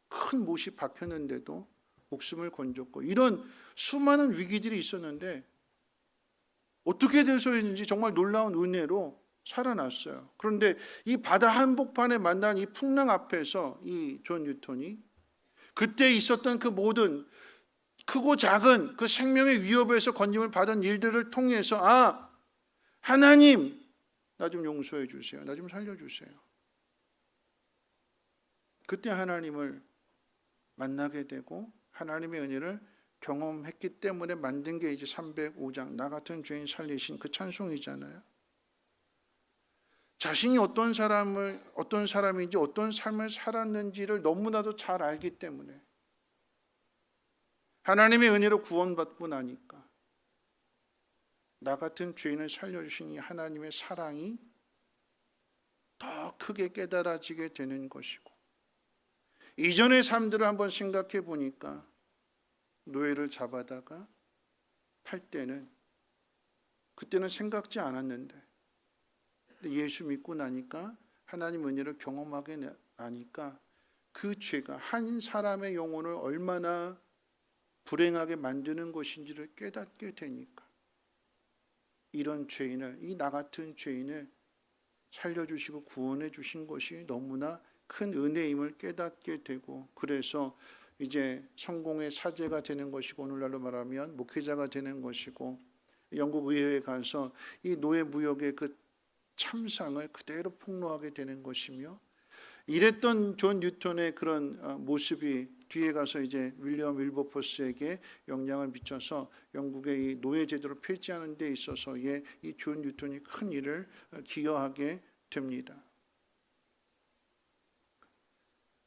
Speaker 4: 큰 못이 박혔는데도 목숨을 건졌고 이런 수많은 위기들이 있었는데 어떻게 돼서인지 정말 놀라운 은혜로 살아났어요. 그런데 이 바다 한복판에 만난 이 풍랑 앞에서 이 존 뉴턴이 그때 있었던 그 모든 크고 작은 그 생명의 위협에서 건짐을 받은 일들을 통해서 하나님 나 좀 용서해 주세요. 나 좀 살려주세요. 그때 하나님을 만나게 되고 하나님의 은혜를 경험했기 때문에 만든 게 이제 305장 나 같은 죄인 살리신 그 찬송이잖아요. 자신이 어떤 사람인지 어떤 삶을 살았는지를 너무나도 잘 알기 때문에 하나님의 은혜로 구원받고 나니까 나 같은 죄인을 살려주신 이 하나님의 사랑이 더 크게 깨달아지게 되는 것이고 이전의 삶들을 한번 생각해 보니까 노예를 잡아다가 팔 때는 그때는 생각지 않았는데 예수 믿고 나니까 하나님 은혜를 경험하게 나니까 그 죄가 한 사람의 영혼을 얼마나 불행하게 만드는 것인지를 깨닫게 되니까 이런 죄인을 이 나 같은 죄인을 살려주시고 구원해 주신 것이 너무나 큰 은혜임을 깨닫게 되고 그래서 이제 성공의 사제가 되는 것이고 오늘날로 말하면 목회자가 되는 것이고 영국 의회에 가서 이 노예 무역의 그 참상을 그대로 폭로하게 되는 것이며 이랬던 존 뉴턴의 그런 모습이 뒤에 가서 이제 윌리엄 윌버포스에게 영향을 미쳐서 영국의 이 노예 제도를 폐지하는 데 있어서의 이 존 뉴턴이 큰 일을 기여하게 됩니다.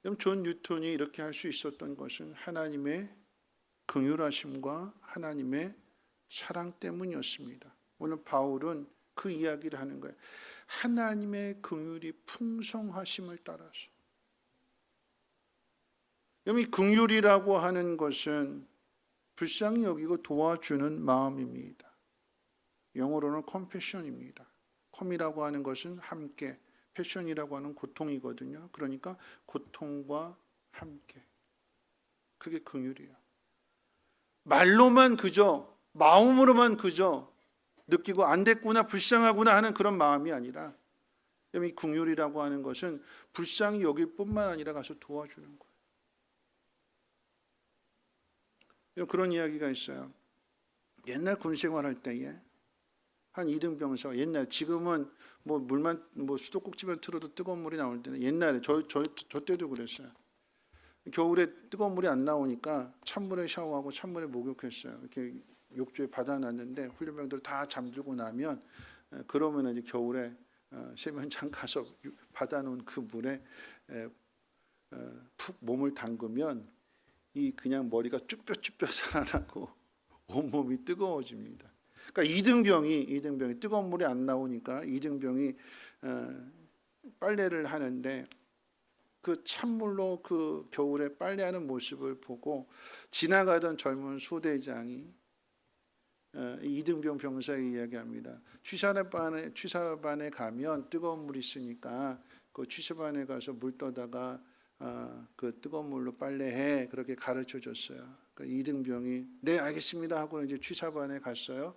Speaker 4: 그럼 존 뉴턴이 이렇게 할 수 있었던 것은 하나님의 긍휼하심과 하나님의 사랑 때문이었습니다. 오늘 바울은 그 이야기를 하는 거예요. 하나님의 긍휼이 풍성하심을 따라서. 이 긍휼이라고 하는 것은 불쌍히 여기고 도와주는 마음입니다. 영어로는 compassion입니다. com이라고 하는 것은 함께, 패션이라고 하는 고통이거든요. 그러니까 고통과 함께. 그게 긍휼이에요. 말로만 그저, 마음으로만 그저 느끼고 안 됐구나, 불쌍하구나 하는 그런 마음이 아니라 이 긍휼이라고 하는 것은 불쌍히 여길 뿐만 아니라 가서 도와주는 거예요. 그런 이야기가 있어요. 옛날 군 생활할 때에 한 이등병사가 지금은 물만 수도꼭지만 틀어도 뜨거운 물이 나올 때는 옛날에 저 때도 그랬어요. 겨울에 뜨거운 물이 안 나오니까 찬물에 샤워하고 찬물에 목욕했어요. 이렇게 욕조에 받아놨는데 훈련병들 다 잠들고 나면 그러면 이제 겨울에 세면장 가서 받아놓은 그 물에 푹 몸을 담그면 그냥 머리가 쭈뼛쭈뼛 살아나고 온몸이 뜨거워집니다. 그러니까 이등병이 뜨거운 물이 안 나오니까 이등병이 빨래를 하는데 그 찬물로 그 겨울에 빨래하는 모습을 보고 지나가던 젊은 소대장이 이등병 병사에 이야기합니다. 취사반에 가면 뜨거운 물이 있으니까 그 취사반에 가서 물 떠다가 그 뜨거운 물로 빨래해, 그렇게 가르쳐 줬어요. 그 이등병이 네 알겠습니다 하고 이제 취사반에 갔어요.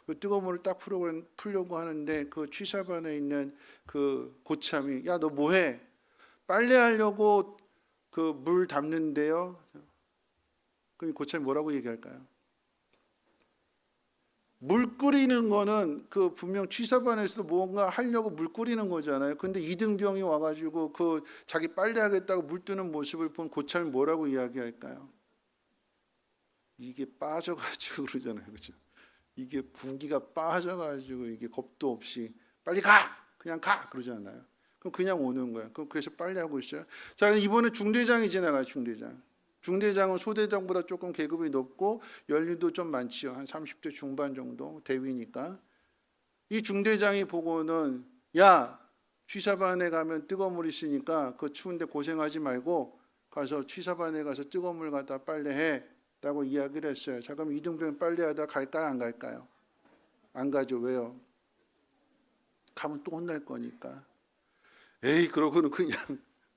Speaker 4: 그 뜨거운 물을 딱 풀려고 하는데 그 취사반에 있는 그 고참이 야 너 뭐해? 빨래하려고 그 물 담는데요. 그럼 고참이 뭐라고 얘기할까요? 물 끓이는 거는 그 분명 취사반에서 뭔가 하려고 물 끓이는 거잖아요. 근데 이등병이 와가지고 그 자기 빨래하겠다고 물 뜨는 모습을 본 고참이 뭐라고 이야기할까요? 이게 빠져가지고 그러잖아요, 그렇죠? 이게 분기가 빠져가지고 이게 겁도 없이 빨리 가, 그냥 가 그러잖아요. 그럼 그냥 오는 거예요. 그럼 그래서 빨리 하고 있어요. 자, 이번에 중대장이 지나가요. 중대장은 소대장보다 조금 계급이 높고 연륜도 좀 많지요. 한 30대 중반 정도 대위니까. 이 중대장이 보고는 야 취사반에 가면 뜨거운 물 있으니까 그 추운데 고생하지 말고 가서 취사반에 가서 뜨거운 물 갖다 빨래해 라고 이야기를 했어요. 자, 그럼 이등병 빨래하다 갈까요 안 갈까요? 안 가죠. 왜요? 가면 또 혼날 거니까. 에이 그러고는 그냥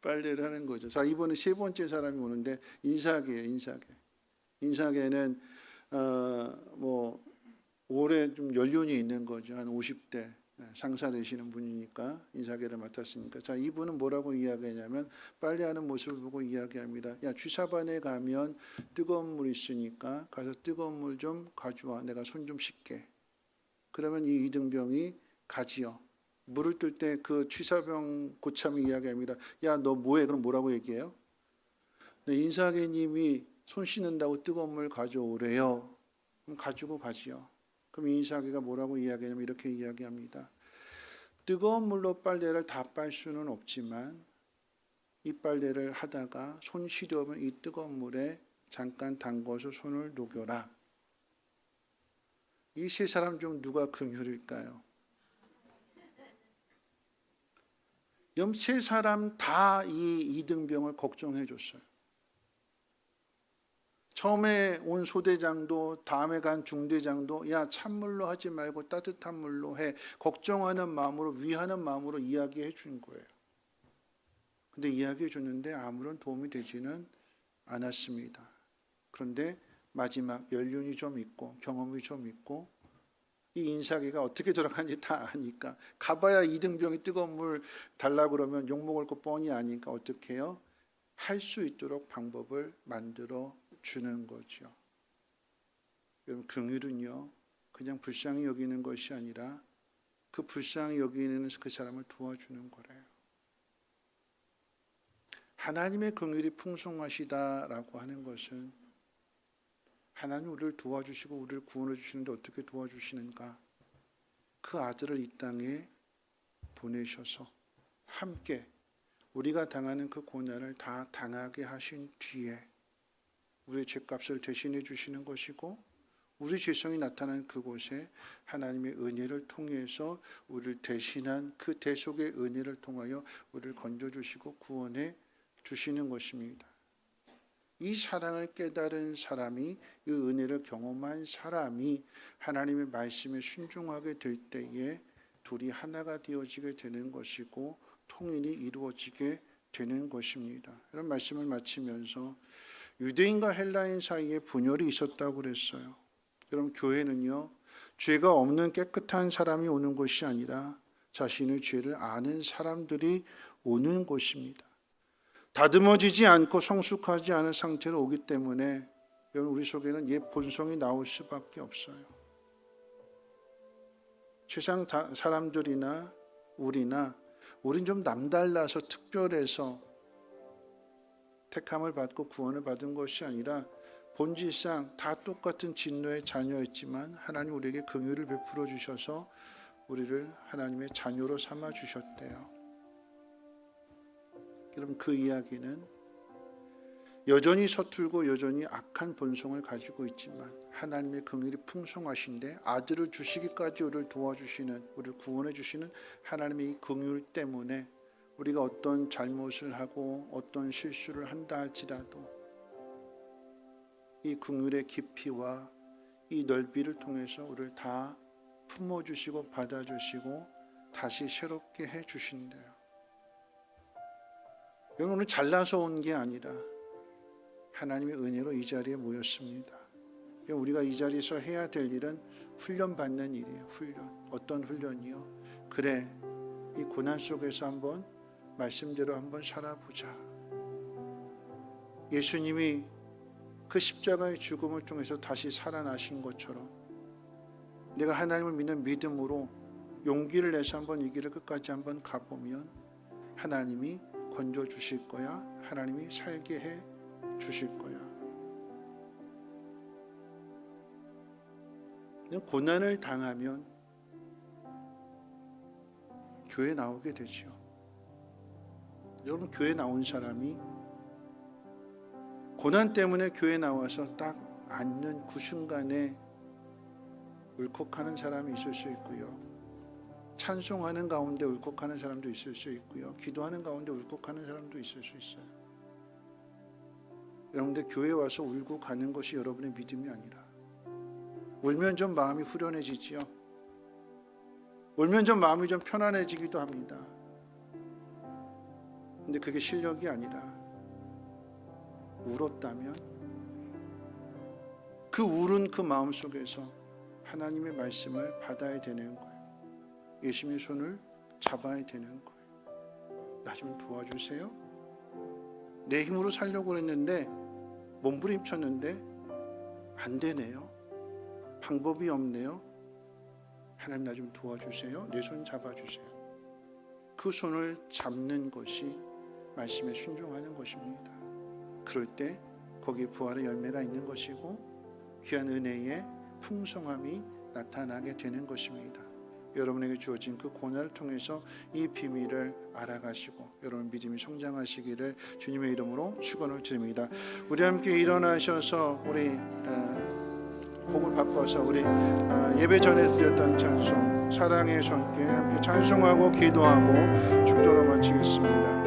Speaker 4: 빨래를 하는 거죠. 자, 이번에 세 번째 사람이 오는데 인사계예요. 인사계는 뭐 올해 좀 연륜이 있는 거죠. 한 50대 상사 되시는 분이니까 인사계를 맡았으니까. 자, 이분은 뭐라고 이야기하냐면 빨래하는 모습을 보고 이야기합니다. 야 취사반에 가면 뜨거운 물 있으니까 가서 뜨거운 물 좀 가져와. 내가 손 좀 씻게. 그러면 이 이등병이 가지요. 물을 뜰 때 그 취사병 고참이 이야기합니다. 야 너 뭐해? 그럼 뭐라고 얘기해요? 네, 인사계님이 손 씻는다고 뜨거운 물 가져오래요. 그럼 가지고 가지요. 그럼 인사계가 뭐라고 이야기하냐면 이렇게 이야기합니다. 뜨거운 물로 빨래를 다 빨 수는 없지만 이 빨래를 하다가 손 시려우면 이 뜨거운 물에 잠깐 담궈서 손을 녹여라. 이 세 사람 중 누가 긍휼일까요? 세 사람 다 이 이등병을 걱정해 줬어요. 처음에 온 소대장도 다음에 간 중대장도 야 찬물로 하지 말고 따뜻한 물로 해. 걱정하는 마음으로 위하는 마음으로 이야기해 준 거예요. 근데 이야기해 줬는데 아무런 도움이 되지는 않았습니다. 그런데 마지막 연륜이 좀 있고 경험이 좀 있고 이 인사계가 어떻게 돌아가는지 다 아니까 가봐야 이등병이 뜨거운 물 달라고 그러면 욕먹을 거 뻔히 아니까 어떻게 해요? 할 수 있도록 방법을 만들어 주는 거죠. 여러분 긍휼은요 그냥 불쌍히 여기는 것이 아니라 그 불쌍히 여기는 그 사람을 도와주는 거래요. 하나님의 긍휼이 풍성하시다라고 하는 것은 하나님 우리를 도와주시고 우리를 구원해 주시는데 어떻게 도와주시는가? 그 아들을 이 땅에 보내셔서 함께 우리가 당하는 그 고난을 다 당하게 하신 뒤에 우리의 죄값을 대신해 주시는 것이고 우리 죄성이 나타난 그곳에 하나님의 은혜를 통해서 우리를 대신한 그 대속의 은혜를 통하여 우리를 건져주시고 구원해 주시는 것입니다. 이 사랑을 깨달은 사람이 이 은혜를 경험한 사람이 하나님의 말씀에 순종하게 될 때에 둘이 하나가 되어지게 되는 것이고 통일이 이루어지게 되는 것입니다. 이런 말씀을 마치면서 유대인과 헬라인 사이에 분열이 있었다고 그랬어요. 여러분 교회는요 죄가 없는 깨끗한 사람이 오는 것이 아니라 자신의 죄를 아는 사람들이 오는 곳입니다. 다듬어지지 않고 성숙하지 않은 상태로 오기 때문에 여러분 우리 속에는 옛 본성이 나올 수밖에 없어요. 세상 사람들이나 우린 좀 남달라서 특별해서 택함을 받고 구원을 받은 것이 아니라 본질상 다 똑같은 진노의 자녀였지만 하나님 우리에게 긍휼을 베풀어 주셔서 우리를 하나님의 자녀로 삼아 주셨대요. 여러분 그 이야기는 여전히 서툴고 여전히 악한 본성을 가지고 있지만 하나님의 긍휼이 풍성하신데 아들을 주시기까지 우리를 도와주시는 우리를 구원해 주시는 하나님의 이 긍휼 때문에 우리가 어떤 잘못을 하고 어떤 실수를 한다 할지라도 이 긍휼의 깊이와 이 넓이를 통해서 우리를 다 품어주시고 받아주시고 다시 새롭게 해주신대요. 여러분, 오늘 잘나서 온 게 아니라 하나님의 은혜로 이 자리에 모였습니다. 우리가 이 자리에서 해야 될 일은 훈련받는 일이에요. 훈련. 어떤 훈련이요? 그래, 이 고난 속에서 한번 말씀대로 한번 살아보자. 예수님이 그 십자가의 죽음을 통해서 다시 살아나신 것처럼 내가 하나님을 믿는 믿음으로 용기를 내서 한번 이 길을 끝까지 한번 가보면 하나님이 건져주실 거야. 하나님이 살게 해 주실 거야. 고난을 당하면 교회 나오게 되죠. 여러분, 교회 나온 사람이 고난 때문에 교회 나와서 딱 앉는 그 순간에 울컥하는 사람이 있을 수 있고요. 찬송하는 가운데 울컥하는 사람도 있을 수 있고요. 기도하는 가운데 울컥하는 사람도 있을 수 있어요. 여러분들, 교회에 와서 울고 가는 것이 여러분의 믿음이 아니라, 울면 좀 마음이 후련해지지요. 울면 좀 마음이 좀 편안해지기도 합니다. 근데 그게 실력이 아니라 울었다면 그 울은 그 마음 속에서 하나님의 말씀을 받아야 되는 거예요. 예수님의 손을 잡아야 되는 거예요. 나 좀 도와주세요. 내 힘으로 살려고 했는데 몸부림쳤는데 안 되네요. 방법이 없네요. 하나님, 나 좀 도와주세요. 내 손 잡아주세요. 그 손을 잡는 것이 말씀에 순종하는 것입니다. 그럴 때 거기에 부활의 열매가 있는 것이고 귀한 은혜의 풍성함이 나타나게 되는 것입니다. 여러분에게 주어진 그 고난을 통해서 이 비밀을 알아가시고 여러분 믿음이 성장하시기를 주님의 이름으로 축원을 드립니다. 우리 함께 일어나셔서 우리 복을 바꿔서 우리 예배 전에 드렸던 찬송 사랑의 손길 함께 찬송하고 기도하고 축도로 마치겠습니다.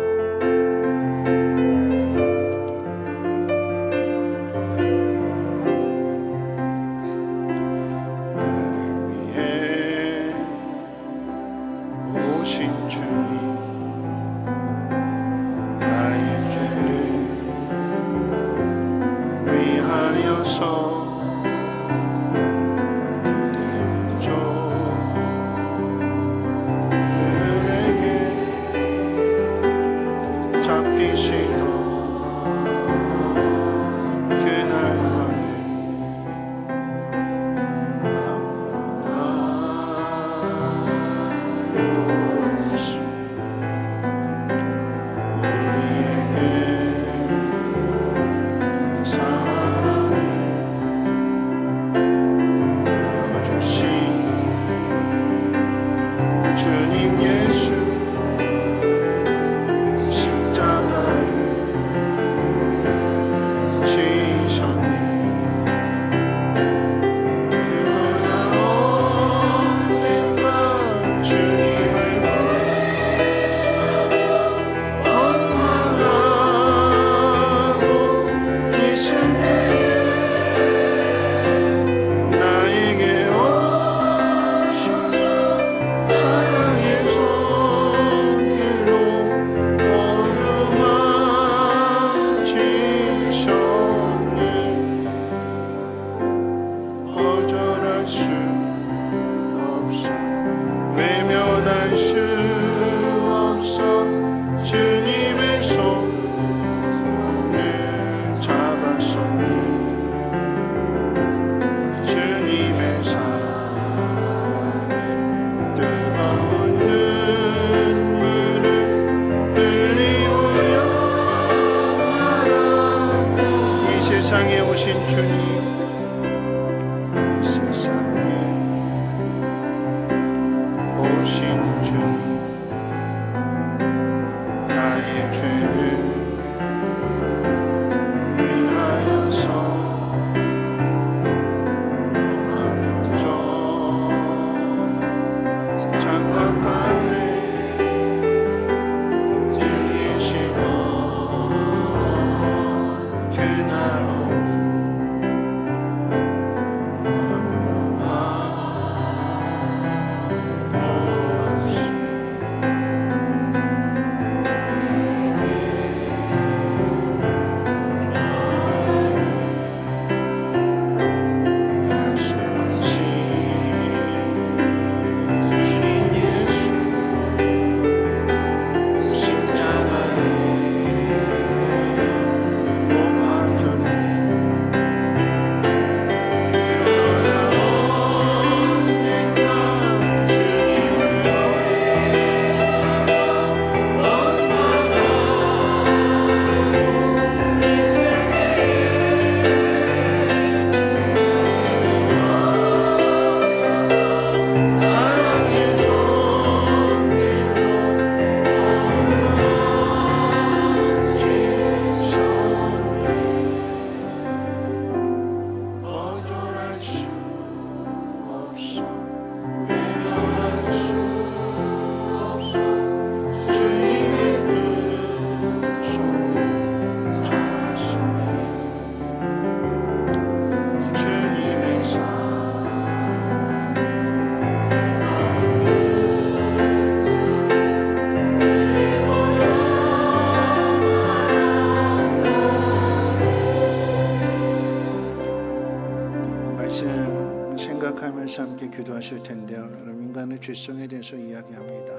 Speaker 4: 기도하실 텐데요. 여러분, 인간의 죄성에 대해서 이야기합니다.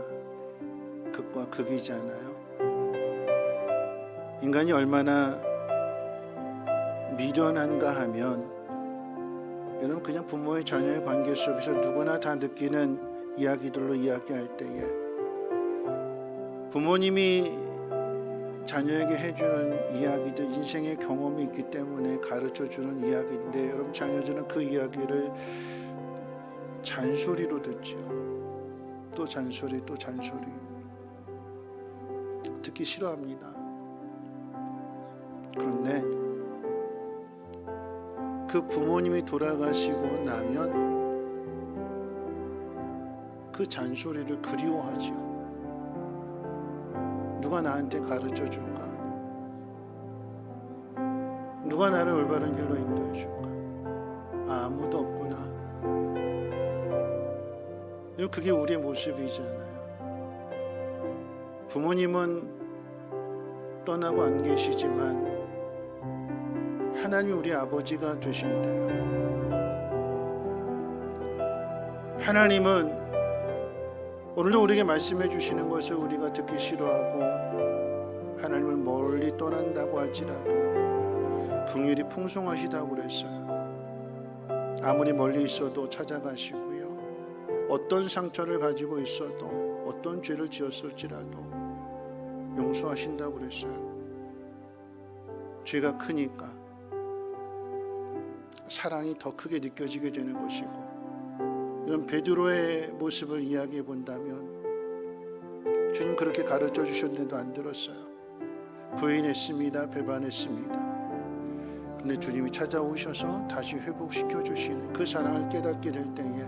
Speaker 4: 극과 극이잖아요. 인간이 얼마나 미련한가 하면, 여러분, 그냥 부모의 자녀의 관계 속에서 누구나 다 느끼는 이야기들로 이야기할 때에 부모님이 자녀에게 해주는 이야기들, 인생의 경험이 있기 때문에 가르쳐주는 이야기인데, 여러분, 자녀들은 그 이야기를 잔소리로 듣죠. 또 잔소리, 또 잔소리. 듣기 싫어합니다. 그런데 그 부모님이 돌아가시고 나면 그 잔소리를 그리워하죠. 누가 나한테 가르쳐 줄까? 누가 나를 올바른 길로 인도해 줄까? 아무도 없구나. 그게 우리의 모습이잖아요. 부모님은 떠나고 안 계시지만 하나님이 우리 아버지가 되신대요. 하나님은 오늘도 우리에게 말씀해 주시는 것을 우리가 듣기 싫어하고 하나님을 멀리 떠난다고 할지라도 긍휼이 풍성하시다고 그랬어요. 아무리 멀리 있어도 찾아가시고요. 어떤 상처를 가지고 있어도, 어떤 죄를 지었을지라도 용서하신다고 그랬어요. 죄가 크니까 사랑이 더 크게 느껴지게 되는 것이고, 이런 베드로의 모습을 이야기해 본다면 주님 그렇게 가르쳐 주셨는데도 안 들었어요. 부인했습니다. 배반했습니다. 그런데 주님이 찾아오셔서 다시 회복시켜 주시는 그 사랑을 깨닫게 될 때에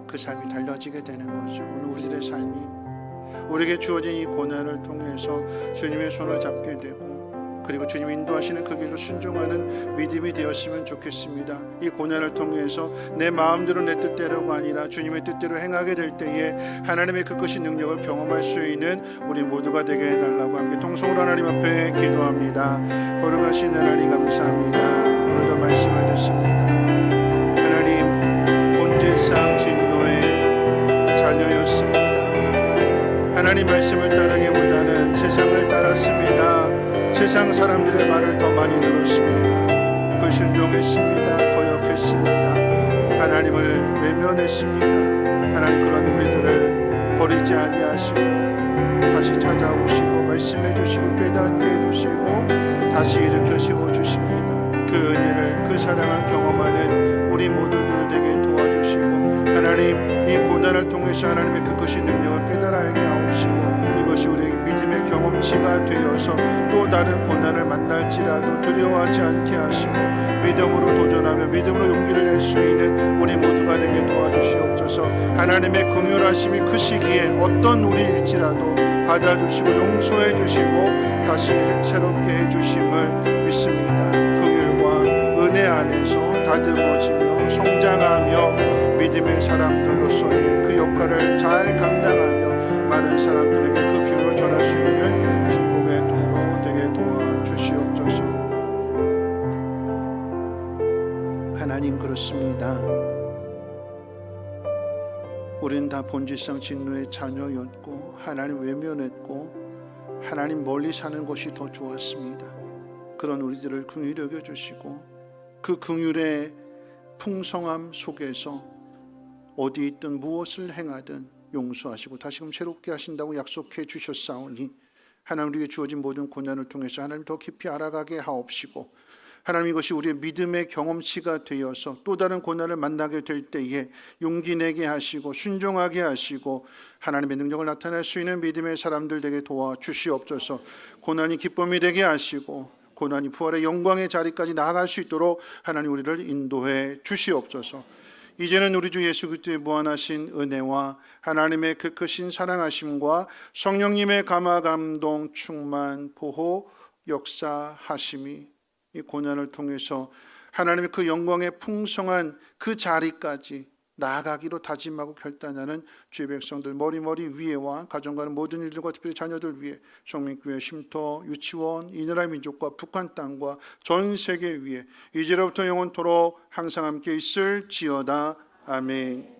Speaker 4: 그 삶이 달라지게 되는 거죠. 오늘 우리들의 삶이 우리에게 주어진 이 고난을 통해서 주님의 손을 잡게 되고, 그리고 주님 인도하시는 그 길로 순종하는 믿음이 되었으면 좋겠습니다. 이 고난을 통해서 내 마음대로 내 뜻대로가 아니라 주님의 뜻대로 행하게 될 때에 하나님의 그 크신 능력을 경험할 수 있는 우리 모두가 되게 해달라고 함께 통성으로 하나님 앞에 기도합니다. 거룩하신 하나님 감사합니다. 오늘도 말씀을 듣습니다. 하나님, 본질상 진노의 자녀였습니다. 하나님 말씀을 따르기보다는 세상을 따랐습니다. 세상 사람들의 말을 더 많이 들었습니다. 불순종했습니다. 거역했습니다. 하나님을 외면했습니다. 하나님, 그런 우리들을 버리지 아니하시고 다시 찾아오시고 말씀해 주시고 깨닫게 해주시고 다시 일으켜 세워주십니다. 그 은혜를, 그 사랑을 경험하는 우리 모두들 되게 도와주시고, 하나님, 이 고난을 통해서 하나님의 그 크신 능력을 깨달아 알게 하옵시고, 이것이 우리에게 믿음의 경험치가 되어서 또 다른 고난을 만날지라도 두려워하지 않게 하시고 믿음으로 도전하며 믿음으로 용기를 낼 수 있는 우리 모두가 되게 도와주시옵소서. 하나님의 긍휼하심이 크시기에 어떤 우리일지라도 받아주시고 용서해 주시고 다시 새롭게 해주심을 믿습니다. 긍휼과 은혜 안에서 다듬어지며 성장하며 믿음의 사람들로서의 그 역할을 잘 감당하며 많은 사람들에게 그 기운을 전할 수 있는 축복의 통로 되게 도와주시옵소서. 하나님, 그렇습니다. 우리는 다 본질상 진노의 자녀였고 하나님 외면했고 하나님 멀리 사는 것이 더 좋았습니다. 그런 우리들을 긍휼히 여겨주시고 그 긍휼의 풍성함 속에서 어디 있든 무엇을 행하든 용서하시고 다시금 새롭게 하신다고 약속해 주셨사오니 하나님, 우리에게 주어진 모든 고난을 통해서 하나님 더 깊이 알아가게 하옵시고, 하나님, 이것이 우리의 믿음의 경험치가 되어서 또 다른 고난을 만나게 될 때에 용기 내게 하시고 순종하게 하시고 하나님의 능력을 나타낼 수 있는 믿음의 사람들 되게 도와주시옵소서. 고난이 기쁨이 되게 하시고 고난이 부활의 영광의 자리까지 나아갈 수 있도록 하나님 우리를 인도해 주시옵소서. 이제는 우리 주 예수 그리스도의 무한하신 은혜와 하나님의 그 크신 사랑하심과 성령님의 감화 감동 충만 보호 역사하심이 이 고난을 통해서 하나님의 그 영광의 풍성한 그 자리까지 나아가기로 다짐하고 결단하는 주의 백성들 머리머리 위에와 가정가는 모든 일들과 특별히 자녀들 위해 성민교회, 쉼터, 유치원, 이 나라의 민족과 북한 땅과 전 세계 위에 이제로부터 영원토록 항상 함께 있을지어다. 아멘.